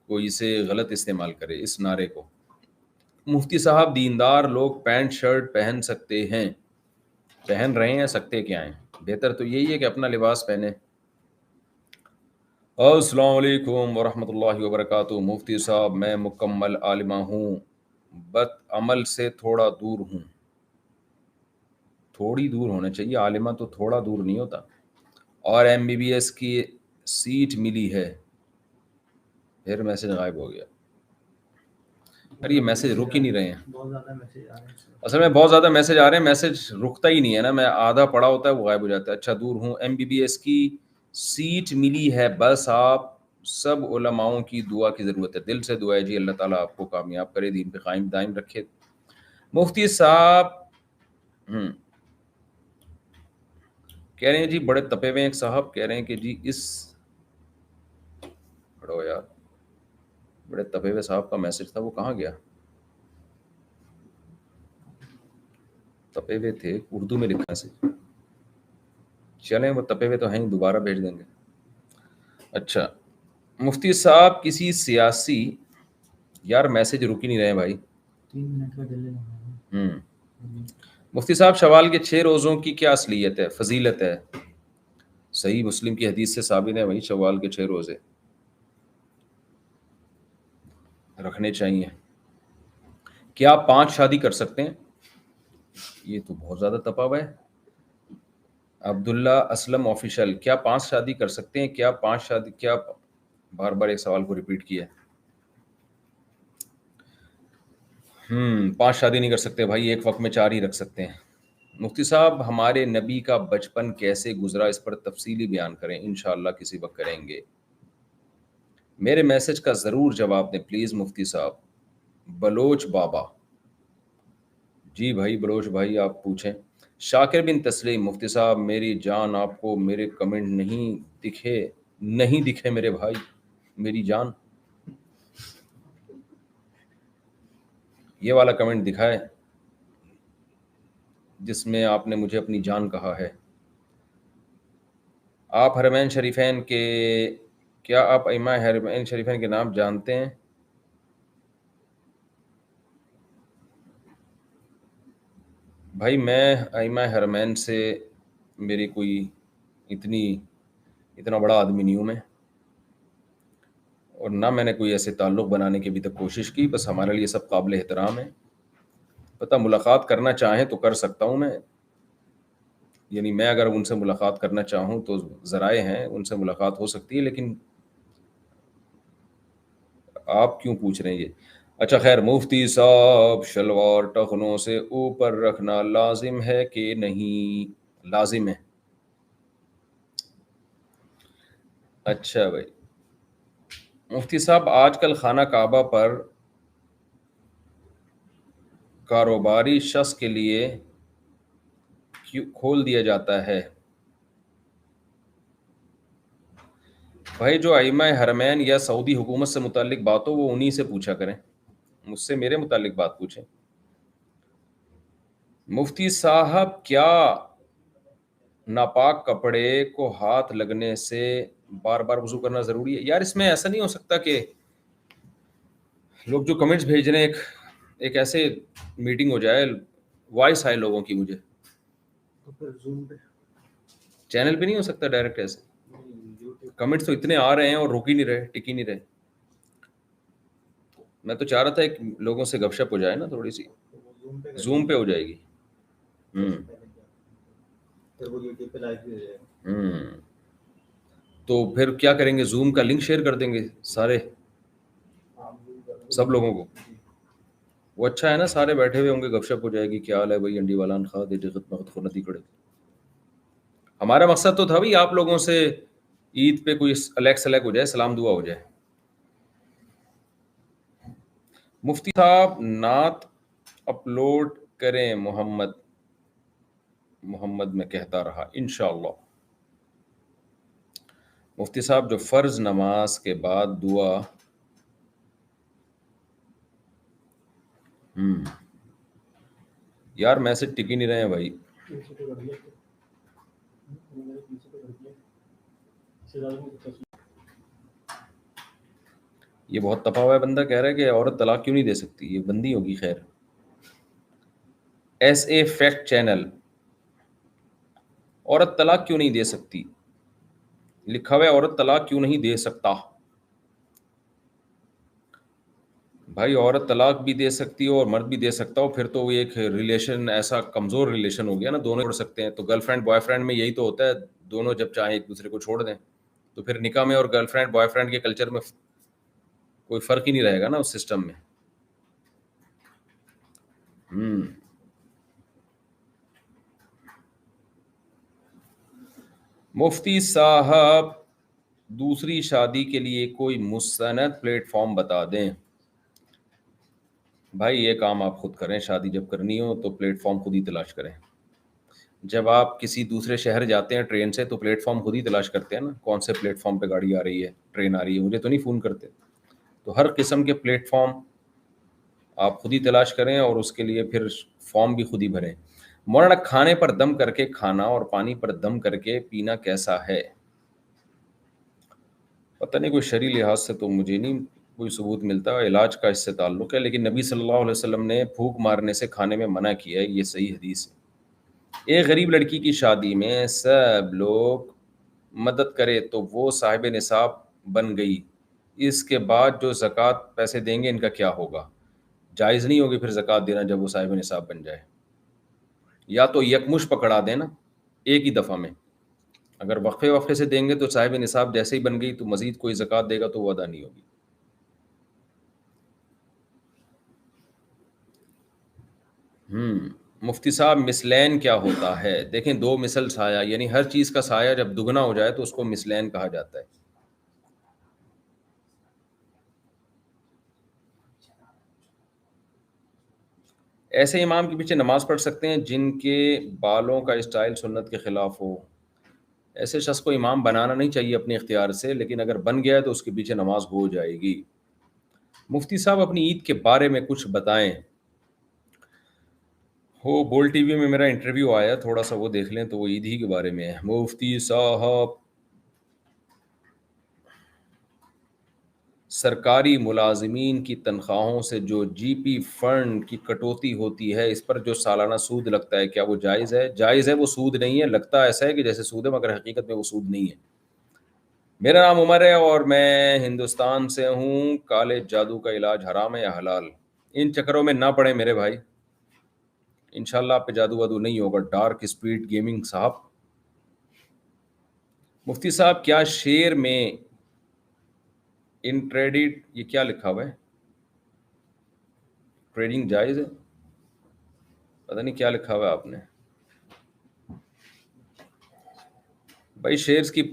Speaker 1: کوئی اسے غلط استعمال کرے اس نعرے کو. مفتی صاحب دیندار لوگ پینٹ شرٹ پہن سکتے ہیں، پہن رہے ہیں، سکتے کیا ہیں؟ بہتر تو یہی ہے کہ اپنا لباس پہنے. السلام علیکم ورحمۃ اللہ وبرکاتہ. مفتی صاحب میں مکمل عالمہ ہوں، بد عمل سے تھوڑا دور ہوں. تھوڑی دور ہونا چاہیے، عالمہ تو تھوڑا دور نہیں ہوتا. اور MBBS کی سیٹ ملی ہے. پھر میسج غائب ہو گیا. ارے یہ میسج رک ہی نہیں رہے ہیں. اصل میں بہت زیادہ میسج آ رہے ہیں، میسج رکتا ہی نہیں ہے نا. میں آدھا پڑھا ہوتا ہے وہ غائب ہو جاتا ہے. اچھا دور ہوں، MBBS کی سیٹ ملی ہے، بس آپ سب علماؤں کی دعا کی ضرورت ہے. دل سے دعا ہے جی، اللہ تعالیٰ آپ کو کامیاب کرے، دین پہ قائم دائم رکھے. مفتی صاحب کہہ رہے ہیں جی بڑے تپے ہوئے. ایک صاحب کہہ رہے ہیں کہ جی اس پڑھو یار، بڑے تپے ہوئے صاحب کا میسج تھا، وہ کہاں گیا؟ تپے ہوئے تھے، اردو میں لکھا سے. چلیں وہ تپے ہوئے تو ہیں، دوبارہ بھیج دیں گے. اچھا مفتی صاحب کسی سیاسی، یار میسج رک ہی نہیں رہے بھائی.
Speaker 2: 3 منٹ کا ڈیلے.
Speaker 1: مفتی صاحب شوال کے 6 روزوں کی کیا اصلیت ہے، فضیلت ہے؟ صحیح مسلم کی حدیث سے ثابت ہے وہی شوال کے 6 روزے رکھنے چاہیے. کیا آپ 5 شادی کر سکتے ہیں؟ یہ تو بہت زیادہ تپا ہوا ہے. عبداللہ اسلم آفیشل، کیا 5 شادی کر سکتے ہیں؟ کیا 5 شادی، کیا بار بار ایک سوال کو ریپیٹ کیا. 5 شادی نہیں کر سکتے بھائی، ایک وقت میں 4 ہی رکھ سکتے ہیں. مفتی صاحب ہمارے نبی کا بچپن کیسے گزرا، اس پر تفصیلی بیان کریں. انشاءاللہ کسی وقت کریں گے. میرے میسج کا ضرور جواب دیں پلیز مفتی صاحب. بلوچ بابا، جی بھائی بلوچ بھائی آپ پوچھیں. شاکر بن تسلیم، مفتی صاحب میری جان آپ کو میرے کمنٹ نہیں دکھے میرے بھائی، میری جان. یہ والا کمنٹ دکھائے جس میں آپ نے مجھے اپنی جان کہا ہے. آپ حرمین شریفین کے کیا آپ ائمہ حرمین شریفین کے نام جانتے ہیں؟ بھائی میں ائمہ حرمین سے میری کوئی اتنا بڑا آدمی نہیں ہوں میں، اور نہ میں نے کوئی ایسے تعلق بنانے کی ابھی تک کوشش کی، بس ہمارے لیے سب قابل احترام ہے. پتہ ملاقات کرنا چاہیں تو کر سکتا ہوں میں، یعنی میں اگر ان سے ملاقات کرنا چاہوں تو ذرائع ہیں، ان سے ملاقات ہو سکتی ہے، لیکن آپ کیوں پوچھ رہے ہیں یہ؟ اچھا خیر، مفتی صاحب شلوار ٹخنوں سے اوپر رکھنا لازم ہے کہ نہیں؟ لازم ہے. اچھا بھائی، مفتی صاحب آج کل خانہ کعبہ پر کاروباری شخص کے لیے کیوں کھول دیا جاتا ہے؟ بھائی جو ائمہ حرمین یا سعودی حکومت سے متعلق بات ہو وہ انہی سے پوچھا کریں، مجھ سے میرے متعلق بات پوچھیں. مفتی صاحب کیا ناپاک کپڑے کو ہاتھ لگنے سے بار بار وضو کرنا ضروری ہے؟ یار اس میں ایسا نہیں ہو سکتا کہ لوگ جو کمنٹس بھیج رہے ہیں ایک ایسے میٹنگ ہو جائے، وائس آئے لوگوں کی مجھے.
Speaker 2: تو پھر زوم پہ
Speaker 1: چینل پہ نہیں ہو سکتا ڈائریکٹ ایسے؟
Speaker 2: یوٹیوب
Speaker 1: کمنٹس تو اتنے آ رہے ہیں اور رک ہی نہیں رہے، ٹک ہی نہیں رہے. میں تو چاہ رہا تھا ایک لوگوں سے گپ شپ ہو جائے نا تھوڑی سی.
Speaker 2: زوم پہ
Speaker 1: زوم پہ ہو جائے گی.
Speaker 2: پھر وہ یوٹیوب پہ لائیو بھی ہو جائے گا.
Speaker 1: ہوں تو پھر کیا کریں گے؟ زوم کا لنک شیئر کر دیں گے سارے سب لوگوں کو. وہ اچھا ہے نا، سارے بیٹھے ہوئے ہوں گے، گپ شپ ہو جائے گی. کیا حال ہے بھائی؟ انڈی والان خواہ دے جگت مغت خو ندی کڑے. ہمارا مقصد تو تھا بھائی آپ لوگوں سے عید پہ کوئی الیک سلیک ہو جائے، سلام دعا ہو جائے. مفتی صاحب نعت اپلوڈ کریں، محمد میں کہتا رہا انشاءاللہ. مفتی صاحب جو فرض نماز کے بعد دعا یار میسج ٹک ہی نہیں رہے ہیں بھائی. یہ بہت تپا ہوا ہے بندہ، کہہ رہا ہے کہ عورت طلاق کیوں نہیں دے سکتی؟ یہ بندی ہوگی. خیر، ایس اے فیکٹ چینل، عورت طلاق کیوں نہیں دے سکتی؟ لکھا ہوا ہے عورت طلاق کیوں نہیں دے سکتا. بھائی عورت طلاق بھی دے سکتی ہو اور مرد بھی دے سکتا ہو، پھر تو وہ ایک ریلیشن ایسا کمزور ریلیشن ہو گیا نا، دونوں چھوڑ سکتے ہیں. تو گرل فرینڈ بوائے فرینڈ میں یہی تو ہوتا ہے، دونوں جب چاہیں ایک دوسرے کو چھوڑ دیں. تو پھر نکاح میں اور گرل فرینڈ بوائے فرینڈ کے کلچر میں کوئی فرق ہی نہیں رہے گا نا اس سسٹم میں. مفتی صاحب دوسری شادی کے لیے کوئی مستند پلیٹ فارم بتا دیں. بھائی یہ کام آپ خود کریں، شادی جب کرنی ہو تو پلیٹ فارم خود ہی تلاش کریں. جب آپ کسی دوسرے شہر جاتے ہیں ٹرین سے تو پلیٹ فارم خود ہی تلاش کرتے ہیں نا، کون سے پلیٹ فارم پہ گاڑی آ رہی ہے، ٹرین آ رہی ہے، مجھے تو نہیں فون کرتے. تو ہر قسم کے پلیٹ فارم آپ خود ہی تلاش کریں اور اس کے لیے پھر فارم بھی خود ہی بھریں. مولانا کھانے پر دم کر کے کھانا اور پانی پر دم کر کے پینا کیسا ہے؟ پتہ نہیں، کوئی شرعی لحاظ سے تو مجھے نہیں کوئی ثبوت ملتا. علاج کا اس سے تعلق ہے، لیکن نبی صلی اللہ علیہ وسلم نے پھونک مارنے سے کھانے میں منع کیا ہے، یہ صحیح حدیث ہے. ایک غریب لڑکی کی شادی میں سب لوگ مدد کرے تو وہ صاحب نصاب بن گئی، اس کے بعد جو زکوٰۃ پیسے دیں گے ان کا کیا ہوگا؟ جائز نہیں ہوگی پھر زکوٰۃ دینا جب وہ صاحب نصاب بن جائے. یا تو یکمش پکڑا دینا ایک ہی دفعہ میں، اگر وقفے وقفے سے دیں گے تو صاحب نصاب جیسے ہی بن گئی تو مزید کوئی زکوٰۃ دے گا تو وہ ادا نہیں ہوگی. مفتی صاحب مثلین کیا ہوتا ہے؟ دیکھیں، دو مثل سایہ، یعنی ہر چیز کا سایہ جب دگنا ہو جائے تو اس کو مثلین کہا جاتا ہے. ایسے امام کے پیچھے نماز پڑھ سکتے ہیں جن کے بالوں کا اسٹائل سنت کے خلاف ہو. ایسے شخص کو امام بنانا نہیں چاہیے اپنے اختیار سے، لیکن اگر بن گیا ہے تو اس کے پیچھے نماز ہو جائے گی. مفتی صاحب اپنی عید کے بارے میں کچھ بتائیں. بول ٹی وی میں میرا انٹرویو آیا، تھوڑا سا وہ دیکھ لیں تو وہ عید ہی کے بارے میں ہے. مفتی صاحب سرکاری ملازمین کی تنخواہوں سے جو جی پی فنڈ کی کٹوتی ہوتی ہے، اس پر جو سالانہ سود لگتا ہے، کیا وہ جائز ہے؟ جائز ہے، وہ سود نہیں ہے، لگتا ایسا ہے کہ جیسے سود ہے مگر حقیقت میں وہ سود نہیں ہے۔ میرا نام عمر ہے اور میں ہندوستان سے ہوں۔ کالے جادو کا علاج حرام ہے یا حلال؟ ان چکروں میں نہ پڑے میرے بھائی، انشاءاللہ آپ پہ جادو وادو نہیں ہوگا۔ ڈارک اسپیڈ گیمنگ صاحب، مفتی صاحب کیا شیئر میں ان ٹریڈڈ، یہ کیا لکھا ہوا ہے؟ ٹریڈنگ جائز ہے؟ پتہ نہیں کیا لکھا ہوا ہے آپ نے بھائی۔ شیئرز کی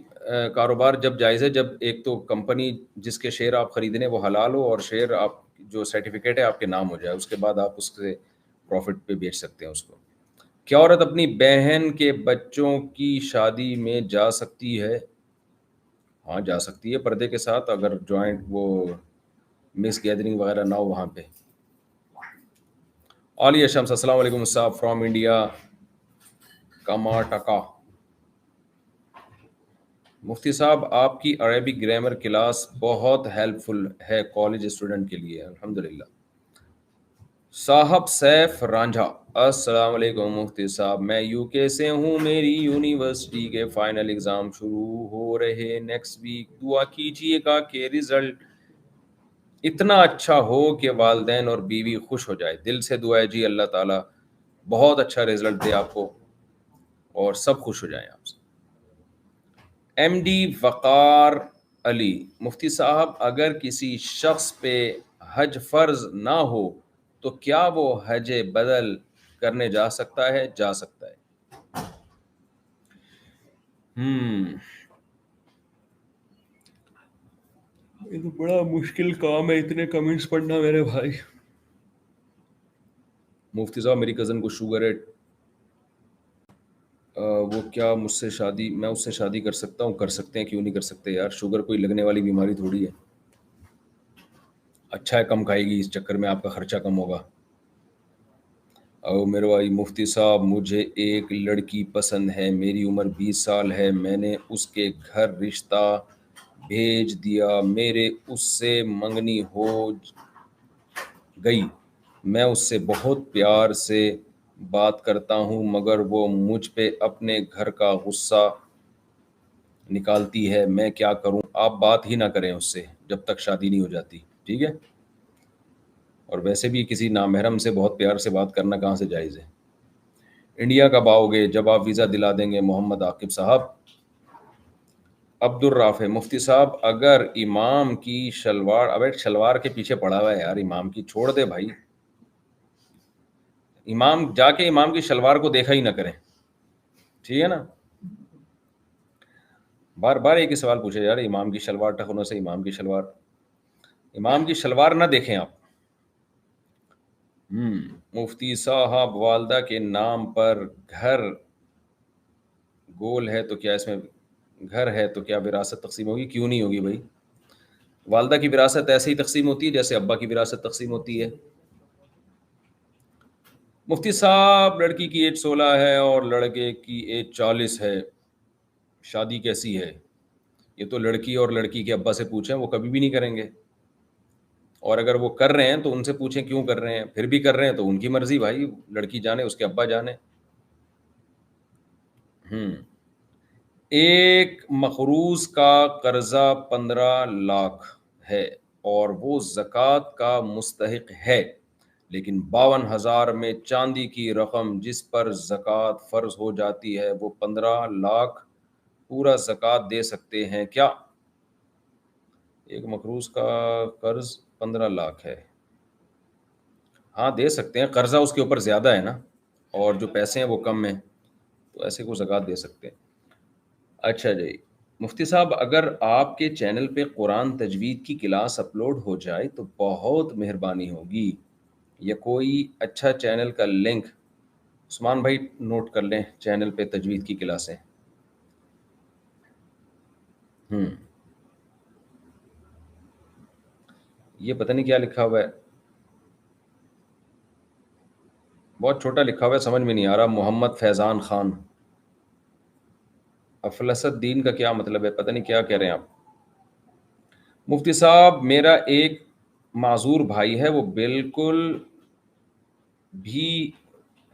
Speaker 1: کاروبار جب جائز ہے، جب ایک تو کمپنی جس کے شیئر آپ خریدنے وہ حلال ہو، اور شیئر آپ جو سرٹیفکیٹ ہے آپ کے نام ہو جائے، اس کے بعد آپ اس سے پروفٹ پہ بیچ سکتے ہیں اس کو۔ کیا عورت اپنی بہن کے بچوں کی شادی میں جا سکتی ہے؟ ہاں جا سکتی ہے، پردے کے ساتھ، اگر جوائنٹ وہ مس گیدرنگ وغیرہ نہ ہو وہاں پہ۔ عالیہ شمس، السلام علیکم صاحب فرام انڈیا کرناٹکا۔ مفتی صاحب آپ کی عربی گرامر کلاس بہت ہیلپ فل ہے کالج اسٹوڈنٹ کے لیے، الحمدللہ۔ صاحب سیف رانجھا، السلام علیکم مفتی صاحب، میں یو کے سے ہوں، میری یونیورسٹی کے فائنل ایگزام شروع ہو رہے نیکسٹ ویک، دعا کیجیے گا کہ رزلٹ اتنا اچھا ہو کہ والدین اور بیوی خوش ہو جائے۔ دل سے دعا ہے جی، اللہ تعالیٰ بہت اچھا رزلٹ دے آپ کو اور سب خوش ہو جائیں آپ سے۔ ایم ڈی وقار علی، مفتی صاحب اگر کسی شخص پہ حج فرض نہ ہو تو کیا وہ حج بدل کرنے جا سکتا ہے؟ جا سکتا ہے۔ یہ تو بڑا مشکل کام ہے، اتنے کمنٹس پڑھنا میرے بھائی۔ مفتی صاحب میری کزن کو شوگر ہے، وہ کیا مجھ سے شادی، میں اس سے شادی کر سکتا ہوں؟ کر سکتے ہیں، کیوں نہیں کر سکتے یار، شوگر کوئی لگنے والی بیماری تھوڑی ہے۔ اچھا ہے کم کھائے گی، اس چکر میں آپ کا خرچہ کم ہوگا۔ او میرے بھائی مفتی صاحب، مجھے ایک لڑکی پسند ہے، میری عمر 20 سال ہے، میں نے اس کے گھر رشتہ بھیج دیا، میرے اس سے منگنی ہو گئی، میں اس سے بہت پیار سے بات کرتا ہوں مگر وہ مجھ پہ اپنے گھر کا غصہ نکالتی ہے، میں کیا کروں؟ آپ بات ہی نہ کریں اس سے جب تک شادی نہیں ہو جاتی، ٹھیک ہے؟ اور ویسے بھی کسی نامحرم سے بہت پیار سے بات کرنا کہاں سے جائز ہے؟ انڈیا کب آؤ گے؟ جب آپ ویزا دلا دیں گے محمد عاقب صاحب۔ عبد الرافع، مفتی صاحب اگر امام کی شلوار، اب شلوار کے پیچھے پڑا ہوا ہے یار، امام کی چھوڑ دے بھائی، امام جا کے امام کی شلوار کو دیکھا ہی نہ کریں، ٹھیک ہے نا؟ بار بار ایک ہی سوال پوچھے یار، امام کی شلوار ٹخنوں سے، امام کی شلوار، امام کی شلوار نہ دیکھیں آپ۔ مفتی صاحب والدہ کے نام پر گھر گول ہے تو کیا اس میں گھر ہے تو کیا وراثت تقسیم ہوگی؟ کیوں نہیں ہوگی بھائی، والدہ کی وراثت ایسے ہی تقسیم ہوتی ہے جیسے ابا کی وراثت تقسیم ہوتی ہے۔ مفتی صاحب لڑکی کی ایج 16 ہے اور لڑکے کی ایج 40 ہے، شادی کیسی ہے؟ یہ تو لڑکی اور لڑکی کے ابا سے پوچھیں، وہ کبھی بھی نہیں کریں گے، اور اگر وہ کر رہے ہیں تو ان سے پوچھیں کیوں کر رہے ہیں، پھر بھی کر رہے ہیں تو ان کی مرضی بھائی، لڑکی جانے اس کے ابا جانے۔ ایک مقروض کا قرضہ 15 لاکھ ہے اور وہ زکوٰۃ کا مستحق ہے، لیکن 52,000 میں چاندی کی رقم جس پر زکوٰۃ فرض ہو جاتی ہے وہ 15 لاکھ، پورا زکوٰۃ دے سکتے ہیں کیا؟ ایک مقروض کا قرض 15 لاکھ ہے، ہاں دے سکتے ہیں، قرضہ اس کے اوپر زیادہ ہے نا، اور جو پیسے ہیں وہ کم ہیں، تو ایسے کو زکوٰۃ دے سکتے ہیں۔ اچھا جی، مفتی صاحب اگر آپ کے چینل پہ قرآن تجوید کی کلاس اپلوڈ ہو جائے تو بہت مہربانی ہوگی، یا کوئی اچھا چینل کا لنک، عثمان بھائی نوٹ کر لیں، چینل پہ تجوید کی کلاسیں۔ یہ پتہ نہیں کیا لکھا ہوا ہے، بہت چھوٹا لکھا ہوا ہے، سمجھ میں نہیں آ رہا۔ محمد فیضان خان، افلس الدین کا کیا مطلب ہے؟ پتہ نہیں کیا کہہ رہے ہیں آپ۔ مفتی صاحب میرا ایک معذور بھائی ہے، وہ بالکل بھی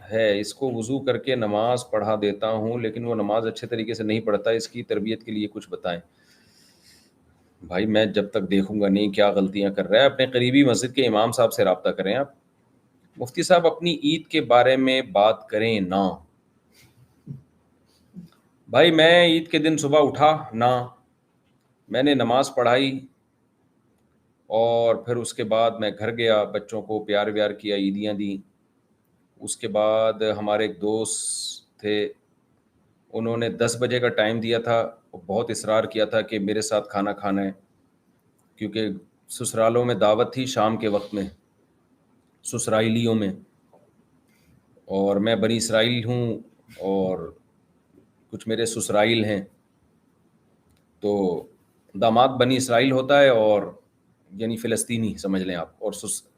Speaker 1: ہے، اس کو وضو کر کے نماز پڑھا دیتا ہوں لیکن وہ نماز اچھے طریقے سے نہیں پڑھتا، اس کی تربیت کے لیے کچھ بتائیں۔ بھائی میں جب تک دیکھوں گا نہیں کیا غلطیاں کر رہا ہے، اپنے قریبی مسجد کے امام صاحب سے رابطہ کریں آپ۔ مفتی صاحب اپنی عید کے بارے میں بات کریں نا۔ بھائی میں عید کے دن صبح اٹھا نا، میں نے نماز پڑھائی اور پھر اس کے بعد میں گھر گیا، بچوں کو پیار ویار کیا، عیدیاں دیں۔ اس کے بعد ہمارے ایک دوست تھے، انہوں نے 10 بجے کا ٹائم دیا تھا، بہت اصرار کیا تھا کہ میرے ساتھ کھانا کھانا ہے، کیونکہ سسرالوں میں دعوت تھی شام کے وقت میں، سسرائیلیوں میں، اور میں بنی اسرائیل ہوں اور کچھ میرے سسرائیل ہیں، تو داماد بنی اسرائیل ہوتا ہے اور یعنی فلسطینی سمجھ لیں آپ، اور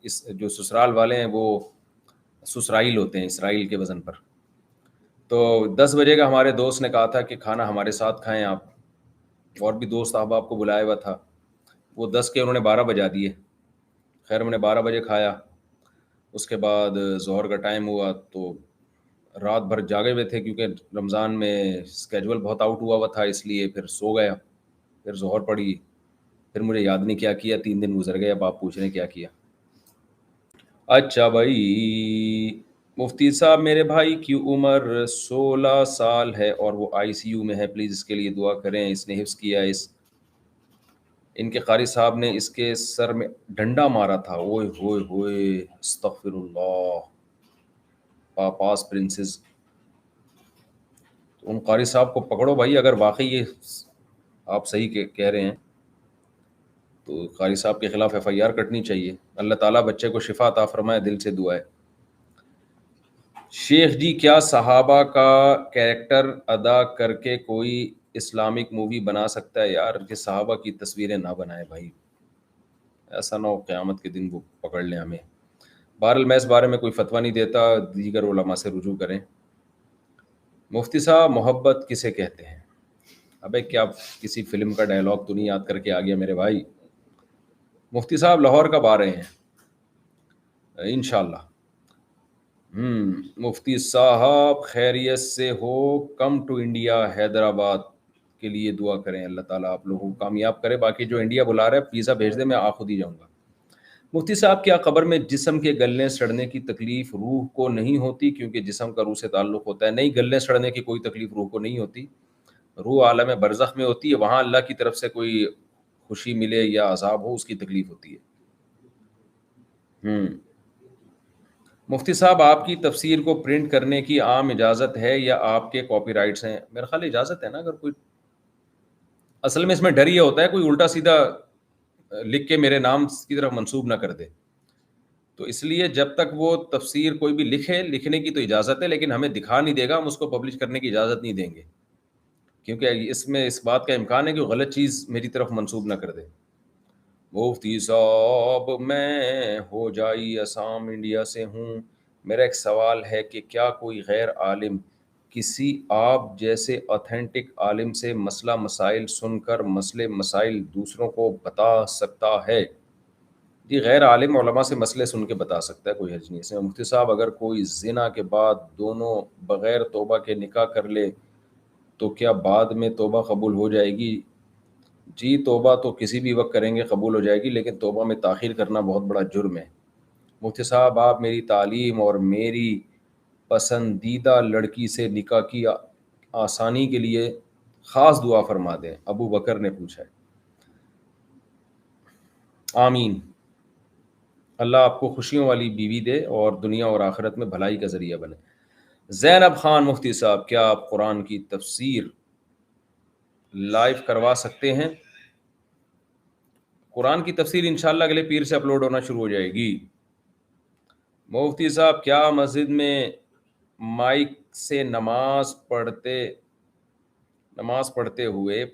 Speaker 1: اس جو سسرال والے ہیں وہ سسرائیل ہوتے ہیں اسرائیل کے وزن پر۔ تو 10 بجے کا ہمارے دوست نے کہا تھا کہ کھانا ہمارے ساتھ کھائیں آپ، اور بھی دوست احباب کو بلایا ہوا تھا، وہ 10 کے انہوں نے 12 بجا دیے۔ خیر ہم نے 12 بجے کھایا، اس کے بعد ظہر کا ٹائم ہوا تو رات بھر جاگے ہوئے تھے، کیونکہ رمضان میں اسکیجول بہت آؤٹ ہوا تھا، اس لیے پھر سو گیا، پھر ظہر پڑی، پھر مجھے یاد نہیں کیا کیا، 3 دن گزر گئے، اب آپ پوچھ رہے ہیں کیا کیا۔ اچھا بھائی، مفتی صاحب میرے بھائی کی عمر 16 سال ہے اور وہ ICU میں ہے، پلیز اس کے لیے دعا کریں، اس نے حفظ کیا ہے، ان کے قاری صاحب نے اس کے سر میں ڈنڈا مارا تھا، اوئے ہوئے ہوئے، استغفر اللہ، پاپاس پرنسز۔ تو ان قاری صاحب کو پکڑو بھائی، اگر واقعی یہ آپ صحیح کہہ رہے ہیں تو قاری صاحب کے خلاف FIR کٹنی چاہیے۔ اللہ تعالیٰ بچے کو شفا عطا فرمائے، دل سے دعا ہے۔ شیخ جی کیا صحابہ کا کریکٹر ادا کر کے کوئی اسلامک مووی بنا سکتا ہے؟ یار کہ صحابہ کی تصویریں نہ بنائے بھائی، ایسا نہ ہو قیامت کے دن وہ پکڑ لیں ہمیں۔ بہرحال میں اس بارے میں کوئی فتویٰ نہیں دیتا، دیگر علماء سے رجوع کریں۔ مفتی صاحب محبت کسے کہتے ہیں؟ ابے کیا کسی فلم کا ڈائلاگ تو نہیں یاد کر کے آ گیا میرے بھائی؟ مفتی صاحب لاہور کب آ رہے ہیں؟ انشاءاللہ۔ مفتی صاحب خیریت سے ہو؟ کم ٹو انڈیا، حیدرآباد کے لیے دعا کریں، اللہ تعالیٰ آپ لوگوں کو کامیاب کرے، باقی جو انڈیا بلا رہا ہے ویزا بھیج دیں، میں خود ہی جاؤں گا۔ مفتی صاحب کیا قبر میں جسم کے گلنے سڑنے کی تکلیف روح کو نہیں ہوتی کیونکہ جسم کا روح سے تعلق ہوتا ہے؟ نہیں، گلنے سڑنے کی کوئی تکلیف روح کو نہیں ہوتی، روح عالم برزخ میں ہوتی ہے، وہاں اللہ کی طرف سے کوئی خوشی ملے یا عذاب ہو اس کی تکلیف ہوتی ہے۔ مفتی صاحب آپ کی تفسیر کو پرنٹ کرنے کی عام اجازت ہے یا آپ کے کاپی رائٹس ہیں؟ میرے خیال اجازت ہے نا، اگر کوئی، اصل میں اس میں ڈر یہ ہوتا ہے کوئی الٹا سیدھا لکھ کے میرے نام کی طرف منسوب نہ کر دے، تو اس لیے جب تک وہ تفسیر کوئی بھی لکھے، لکھنے کی تو اجازت ہے لیکن ہمیں دکھا نہیں دے گا، ہم اس کو پبلش کرنے کی اجازت نہیں دیں گے، کیونکہ اس میں اس بات کا امکان ہے کہ وہ غلط چیز میری طرف منسوب نہ کر دے۔ مفتی صاحب میں ہو جائی اسام انڈیا سے ہوں، میرا ایک سوال ہے کہ کیا کوئی غیر عالم کسی آپ جیسے اوتھینٹک عالم سے مسئلہ مسائل سن کر مسئلے مسائل دوسروں کو بتا سکتا ہے؟ جی غیر عالم علماء سے مسئلے سن کے بتا سکتا ہے، کوئی حرج نہیں اس میں۔ مفتی صاحب اگر کوئی زنا کے بعد دونوں بغیر توبہ کے نکاح کر لے تو کیا بعد میں توبہ قبول ہو جائے گی؟ جی توبہ تو کسی بھی وقت کریں گے قبول ہو جائے گی، لیکن توبہ میں تاخیر کرنا بہت بڑا جرم ہے۔ مفتی صاحب آپ میری تعلیم اور میری پسندیدہ لڑکی سے نکاح کی آسانی کے لیے خاص دعا فرما دیں، ابو بکر نے پوچھا ہے۔ آمین، اللہ آپ کو خوشیوں والی بیوی دے اور دنیا اور آخرت میں بھلائی کا ذریعہ بنے۔ زینب خان مفتی صاحب کیا آپ قرآن کی تفسیر لائیو کروا سکتے ہیں؟ قرآن کی تفسیر انشاءاللہ اگلے پیر سے اپلوڈ ہونا شروع ہو جائے گی۔ مفتی صاحب کیا مسجد میں مائک سے نماز پڑھتے ہوئے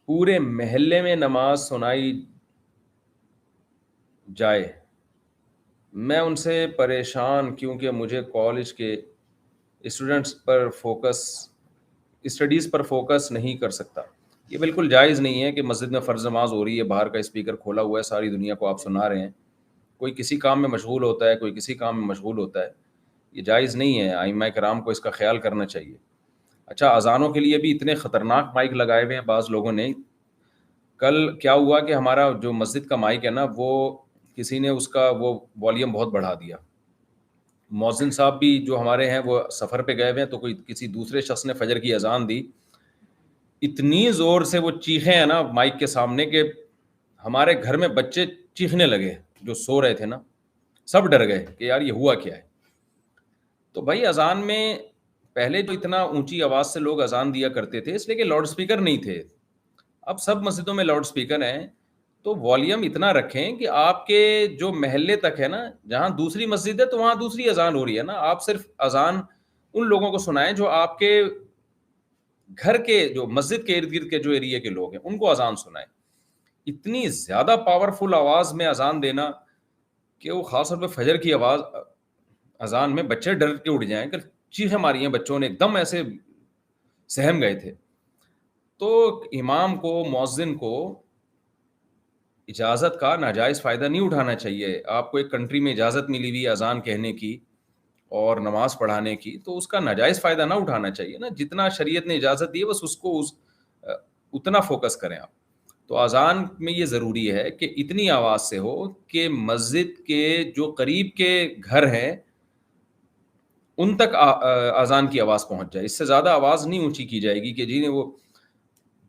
Speaker 1: پورے محلے میں نماز سنائی جائے؟ میں ان سے پریشان کیونکہ مجھے کالج کے اسٹوڈنٹس پر اسٹڈیز پر فوکس نہیں کر سکتا۔ یہ بالکل جائز نہیں ہے کہ مسجد میں فرض نماز ہو رہی ہے، باہر کا اسپیکر کھولا ہوا ہے، ساری دنیا کو آپ سنا رہے ہیں، کوئی کسی کام میں مشغول ہوتا ہے، کوئی کسی کام میں مشغول ہوتا ہے، یہ جائز نہیں ہے. ائمہ کرام کو اس کا خیال کرنا چاہیے. اچھا، اذانوں کے لیے بھی اتنے خطرناک مائک لگائے ہوئے ہیں بعض لوگوں نے. کل کیا ہوا کہ ہمارا جو مسجد کا مائک ہے نا، وہ کسی نے اس کا وہ والیوم بہت بڑھا دیا. مؤذن صاحب بھی جو ہمارے ہیں وہ سفر پہ گئے ہوئے ہیں، تو کوئی کسی دوسرے شخص نے فجر کی اذان دی، اتنی زور سے وہ چیخے ہیں نا مائک کے سامنے کہ ہمارے گھر میں بچے چیخنے لگے، جو سو رہے تھے نا، سب ڈر گئے کہ یار یہ ہوا کیا ہے. تو بھائی اذان میں پہلے جو اتنا اونچی آواز سے لوگ اذان دیا کرتے تھے اس لیے کہ لاؤڈ سپیکر نہیں تھے. اب سب مسجدوں میں لاؤڈ سپیکر ہیں، تو والیوم اتنا رکھیں کہ آپ کے جو محلے تک ہے نا، جہاں دوسری مسجد ہے تو وہاں دوسری اذان ہو رہی ہے نا، آپ صرف اذان ان لوگوں کو سنائیں جو آپ کے گھر کے، جو مسجد کے ارد گرد کے جو ایریے کے لوگ ہیں ان کو اذان سنائیں. اتنی زیادہ پاورفل آواز میں اذان دینا کہ وہ خاص طور پہ فجر کی آواز اذان میں بچے ڈر کے اٹھ جائیں کہ چیخیں ماری ہیں بچوں نے، ایک دم ایسے سہم گئے تھے. تو امام کو، مؤذن کو اجازت کا ناجائز فائدہ نہیں اٹھانا چاہیے. آپ کو ایک کنٹری میں اجازت ملی ہوئی اذان کہنے کی اور نماز پڑھانے کی، تو اس کا ناجائز فائدہ نہ اٹھانا چاہیے نا. جتنا شریعت نے اجازت دی ہے بس اس کو اتنا فوکس کریں آپ. تو اذان میں یہ ضروری ہے کہ اتنی آواز سے ہو کہ مسجد کے جو قریب کے گھر ہیں ان تک اذان کی آواز پہنچ جائے. اس سے زیادہ آواز نہیں اونچی کی جائے گی کہ جی نے وہ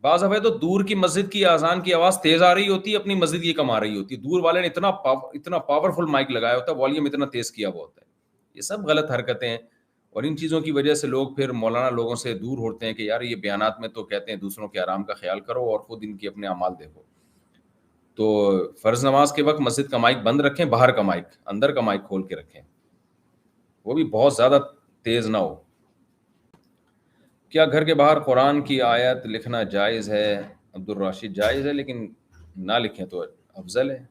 Speaker 1: بعض دفعہ تو دور کی مسجد کی اذان کی آواز تیز آ رہی ہوتی ہے، اپنی مسجد کی کم آ رہی ہوتی ہے. دور والے نے اتنا پاورفل مائک لگایا ہوتا ہے، والیوم اتنا تیز کیا ہوا ہوتا ہے. یہ سب غلط حرکتیں ہیں، اور ان چیزوں کی وجہ سے لوگ پھر مولانا لوگوں سے دور ہوتے ہیں کہ یار یہ بیانات میں تو کہتے ہیں دوسروں کے آرام کا خیال کرو اور خود ان کی اپنے اعمال دیکھو. تو فرض نماز کے وقت مسجد کا مائک بند رکھیں، باہر کا مائک، اندر کا مائک کھول کے رکھیں، وہ بھی بہت زیادہ تیز نہ ہو. کیا گھر کے باہر قرآن کی آیت لکھنا جائز ہے؟ عبد الراشد جائز ہے، لیکن نہ لکھیں تو افضل ہے.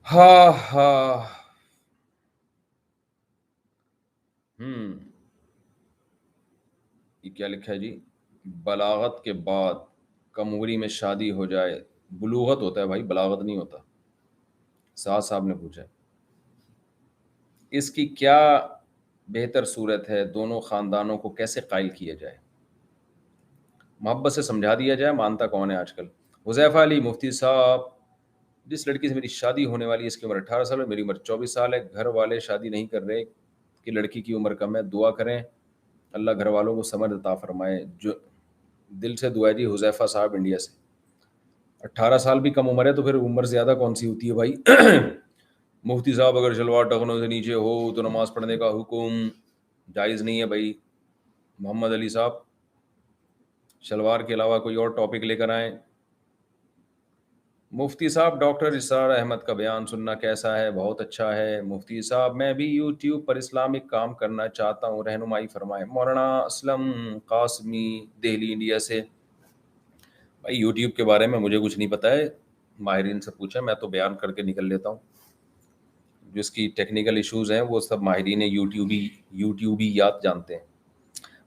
Speaker 1: ہاں یہ کیا لکھا ہے جی؟ بلاغت کے بعد کم عمری میں شادی ہو جائے، بلوغت ہوتا ہے بھائی، بلاغت نہیں ہوتا. سعد صاحب نے پوچھا اس کی کیا بہتر صورت ہے، دونوں خاندانوں کو کیسے قائل کیا جائے؟ محبت سے سمجھا دیا جائے، مانتا کون ہے آج کل. حذیفہ علی مفتی صاحب، جس لڑکی سے میری شادی ہونے والی ہے اس کی عمر 18 سال ہے، میری عمر 24 سال ہے، گھر والے شادی نہیں کر رہے کہ لڑکی کی عمر کم ہے، دعا کریں اللہ گھر والوں کو سمجھ عطا فرمائے. جو دل سے دعا ہے جی. حذیفہ صاحب انڈیا سے. 18 سال بھی کم عمر ہے تو پھر عمر زیادہ کون سی ہوتی ہے بھائی؟ مفتی صاحب اگر شلوار ٹخنوں سے نیچے ہو تو نماز پڑھنے کا حکم جائز نہیں ہے بھائی. محمد علی صاحب شلوار کے علاوہ کوئی اور ٹاپک لے کر آئیں. مفتی صاحب ڈاکٹر اسرار احمد کا بیان سننا کیسا ہے؟ بہت اچھا ہے مفتی صاحب، میں بھی یوٹیوب پر اسلامک کام کرنا چاہتا ہوں، رہنمائی فرمائیں. مولانا اسلم قاسمی، دہلی انڈیا سے. بھائی یوٹیوب کے بارے میں مجھے کچھ نہیں پتہ ہے، ماہرین سے پوچھیں، میں تو بیان کر کے نکل لیتا ہوں. جس کی ٹیکنیکل ایشوز ہیں وہ سب ماہرین یوٹیوبیات جانتے ہیں.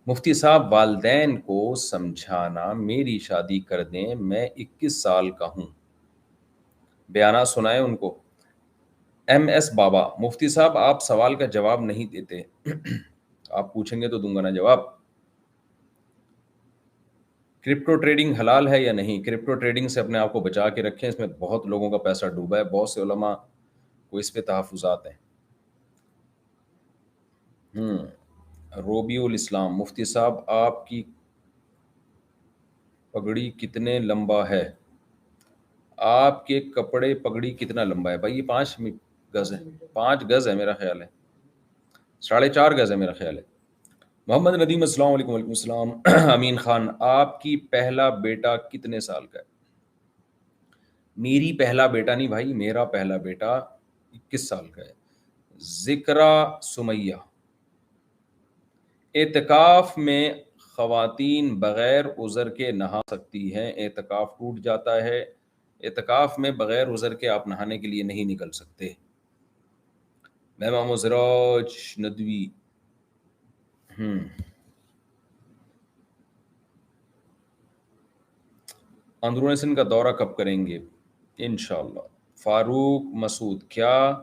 Speaker 1: مفتی صاحب والدین کو سمجھانا میری شادی کر دیں، میں 21 سال کا ہوں، بیانات سنائیں ان کو. ایم ایس بابا، مفتی صاحب آپ سوال کا جواب نہیں دیتے. آپ پوچھیں گے تو دوں گا نا جواب. کرپٹو ٹریڈنگ حلال ہے یا نہیں؟ کرپٹو ٹریڈنگ سے اپنے آپ کو بچا کے رکھیں، اس میں بہت لوگوں کا پیسہ ڈوبا ہے، بہت سے علماء کو اس پہ تحفظات ہیں. روبیع الاسلام، مفتی صاحب آپ کی پگڑی کتنے لمبا ہے؟ آپ کے کپڑے پگڑی کتنا لمبا ہے؟ بھائی یہ 5 گز ہے، 5 گز ہے میرا خیال ہے، 4.5 گز ہے میرا خیال ہے. محمد ندیم، السلام علیکم. وعلیکم السلام. امین خان، آپ کی پہلا بیٹا کتنے سال کا ہے؟ میری پہلا بیٹا نہیں بھائی، میرا پہلا بیٹا 21 سال کا ہے. ذکرہ سمیہ، اعتکاف میں خواتین بغیر عذر کے نہا سکتی ہیں؟ اعتکاف ٹوٹ جاتا ہے، اعتکاف میں بغیر عذر کے آپ نہانے کے لیے نہیں نکل سکتے. محمد سراج ندوی. اندرون سندھ کا دورہ کب کریں گے؟ انشاءاللہ۔ فاروق مسعود، کیا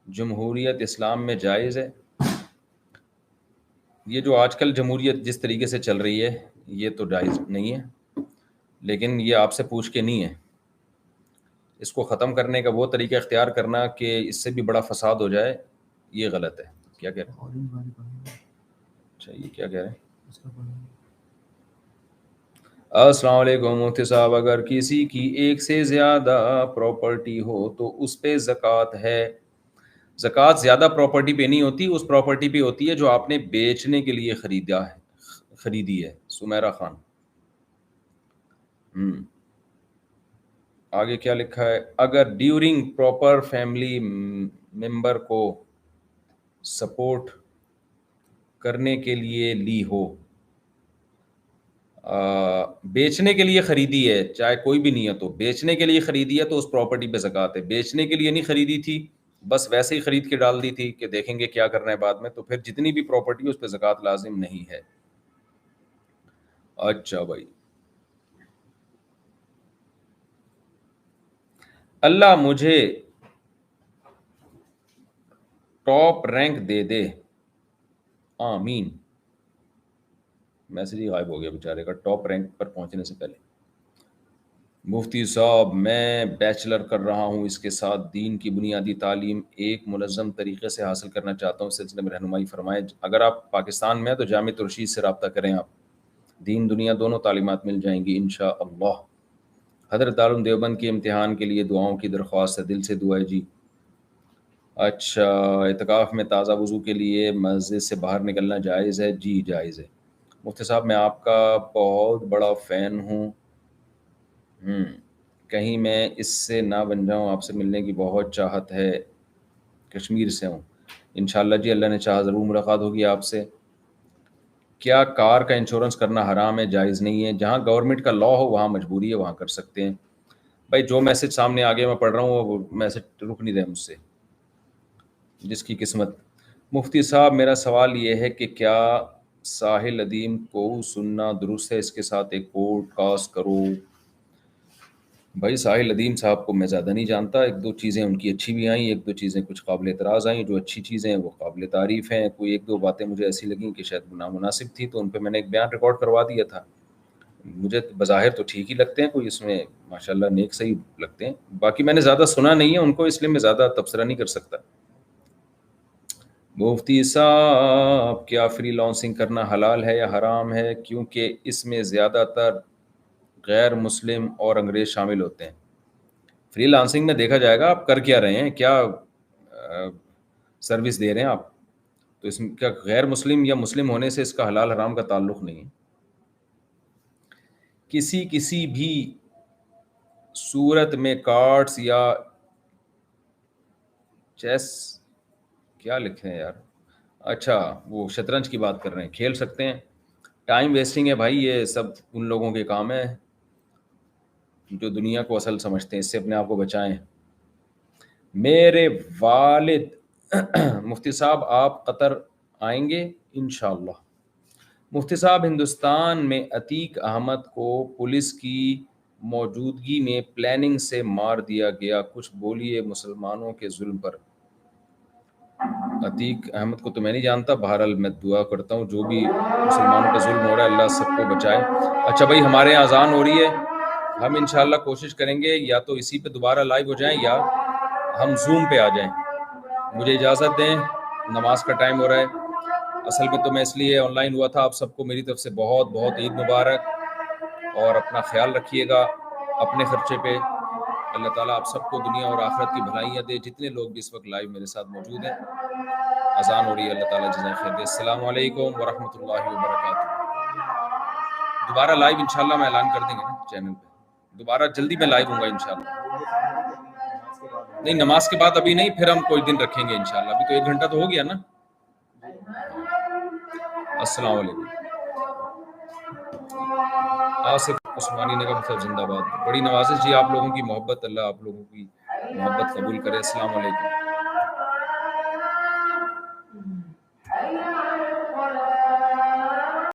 Speaker 1: جمہوریت اسلام میں جائز ہے؟ یہ جو آج کل جمہوریت جس طریقے سے چل رہی ہے یہ تو جائز نہیں ہے، لیکن یہ آپ سے پوچھ کے نہیں ہے۔ اس کو ختم کرنے کا وہ طریقہ اختیار کرنا کہ اس سے بھی بڑا فساد ہو جائے، یہ غلط ہے۔ کیا کہہ رہے ہیں؟
Speaker 2: اورنج والی پڑھیں گے،
Speaker 1: اچھا یہ کیا کہہ رہے ہیں؟
Speaker 2: اس کا پڑھیں گے۔
Speaker 1: السلام علیکم مفتی صاحب، اگر کسی کی ایک سے زیادہ پراپرٹی ہو تو اس پہ زکوٰۃ ہے؟ زکوٰۃ زیادہ پراپرٹی پہ نہیں ہوتی، اس پراپرٹی پہ ہوتی ہے جو آپ نے بیچنے کے لیے خریدی ہے۔ سمیرہ خان۔ آگے کیا لکھا ہے؟ اگر ڈیورنگ پراپر فیملی ممبر کو سپورٹ کرنے کے لیے لی ہو، بیچنے کے لیے خریدی ہے، چاہے کوئی بھی نہیں ہے تو بیچنے کے لیے خریدی ہے تو اس پراپرٹی پہ زکوٰۃ ہے۔ بیچنے کے لیے نہیں خریدی تھی، بس ویسے ہی خرید کے ڈال دی تھی کہ دیکھیں گے کیا کرنا ہے بعد میں، تو پھر جتنی بھی پراپرٹی اس پہ زکوٰۃ لازم نہیں ہے۔ اچھا بھائی، اللہ مجھے ٹاپ رینک دے دے، آمین۔ میسج ہی غائب ہو گیا بیچارے کا ٹاپ رینک پر پہنچنے سے پہلے۔ مفتی صاحب، میں بیچلر کر رہا ہوں، اس کے ساتھ دین کی بنیادی تعلیم ایک منظم طریقے سے حاصل کرنا چاہتا ہوں، اس سلسلے میں رہنمائی فرمائیں۔ اگر آپ پاکستان میں ہیں تو جامعۃ الرشید سے رابطہ کریں، آپ دین دنیا دونوں تعلیمات مل جائیں گی انشاءاللہ۔ حضرت دارالعلوم دیوبند کے امتحان کے لیے دعاؤں کی درخواست ہے، دل سے دعا ہے جی۔ اچھا، اعتکاف میں تازہ وضو کے لیے مسجد سے باہر نکلنا جائز ہے؟ جی جائز ہے۔ مفتی صاحب، میں آپ کا بہت بڑا فین ہوں، کہیں میں اس سے نہ بن جاؤں، آپ سے ملنے کی بہت چاہت ہے، کشمیر سے ہوں۔ انشاءاللہ جی، اللہ نے چاہا ضرور ملاقات ہوگی آپ سے۔ کیا کار کا انشورنس کرنا حرام ہے؟ جائز نہیں ہے، جہاں گورنمنٹ کا لا ہو وہاں مجبوری ہے، وہاں کر سکتے ہیں۔ بھائی جو میسج سامنے آگے میں پڑھ رہا ہوں وہ میسج رک نہیں رہے مجھ سے، جس کی قسمت۔ مفتی صاحب، میرا سوال یہ ہے کہ کیا ساحل ادیم کو سننا درست ہے؟ اس کے ساتھ ایک پوڈ کاسٹ کرو۔ بھائی ساحل ادیم صاحب کو میں زیادہ نہیں جانتا، ایک دو چیزیں ان کی اچھی بھی آئیں، ایک دو چیزیں کچھ قابل اعتراض آئیں۔ جو اچھی چیزیں ہیں وہ قابل تعریف ہیں، کوئی ایک دو باتیں مجھے ایسی لگیں کہ شاید نامناسب تھی، تو ان پہ میں نے ایک بیان ریکارڈ کروا دیا تھا۔ مجھے بظاہر تو ٹھیک ہی لگتے ہیں، کوئی اس میں ماشاءاللہ نیک صحیح لگتے ہیں، باقی میں نے زیادہ سنا نہیں ہے ان کو، اس لیے میں زیادہ تبصرہ نہیں کر سکتا۔ مفتی صاحب، کیا فری لانسنگ کرنا حلال ہے یا حرام ہے؟ کیونکہ اس میں زیادہ تر غیر مسلم اور انگریز شامل ہوتے ہیں۔ فری لانسنگ میں دیکھا جائے گا آپ کر کیا رہے ہیں، کیا سروس دے رہے ہیں آپ، تو اس میں کیا غیر مسلم یا مسلم ہونے سے اس کا حلال حرام کا تعلق نہیں ہے۔ کسی بھی صورت میں کارڈز یا چیس، کیا لکھے ہیں یار، اچھا وہ شطرنج کی بات کر رہے ہیں، کھیل سکتے ہیں۔ ٹائم ویسٹنگ ہے بھائی، یہ سب ان لوگوں کے کام ہے جو دنیا کو اصل سمجھتے ہیں، اس سے اپنے آپ کو بچائیں۔ میرے والد مفتی صاحب، آپ قطر آئیں گے؟ انشاءاللہ۔ مفتی صاحب، ہندوستان میں عتیق احمد کو پولیس کی موجودگی میں پلاننگ سے مار دیا گیا، کچھ بولیے مسلمانوں کے ظلم پر۔ عتیق احمد کو تو میں نہیں جانتا، بہرحال میں دعا کرتا ہوں جو بھی مسلمانوں پہ ظلم ہو رہا ہے اللہ سب کو بچائے۔ اچھا بھائی، ہمارے یہاں اذان ہو رہی ہے، ہم انشاءاللہ کوشش کریں گے یا تو اسی پہ دوبارہ لائیو ہو جائیں یا ہم زوم پہ آ جائیں۔ مجھے اجازت دیں، نماز کا ٹائم ہو رہا ہے۔ اصل میں تو میں اس لیے آن لائن ہوا تھا۔ آپ سب کو میری طرف سے بہت بہت عید مبارک، اور اپنا خیال رکھیے گا اپنے خرچے پہ۔ اللہ تعالیٰ آپ سب کو دنیا اور آخرت کی بھلائیاں دے۔ جتنے لوگ بھی اس وقت لائیو میرے ساتھ موجود ہیں، اذان ہو رہی ہے، اللہ تعالیٰ جزائے خیر دے۔ السلام علیکم ورحمۃ اللہ وبرکاتہ۔ دوبارہ لائیو انشاءاللہ میں اعلان کر دیں گے نا چینل پہ، دوبارہ جلدی میں لائیو ہوں گا انشاءاللہ۔ نہیں نماز کے بعد ابھی نہیں، پھر ہم کوئی دن رکھیں گے انشاءاللہ، ابھی تو 1 گھنٹہ تو ہو گیا نا۔ السلام علیکم۔ آصف عثمانی نگر مطلب زندہ باد۔ بڑی نوازش جی آپ لوگوں کی، محبت، اللہ آپ لوگوں کی محبت قبول کرے۔ السلام علیکم۔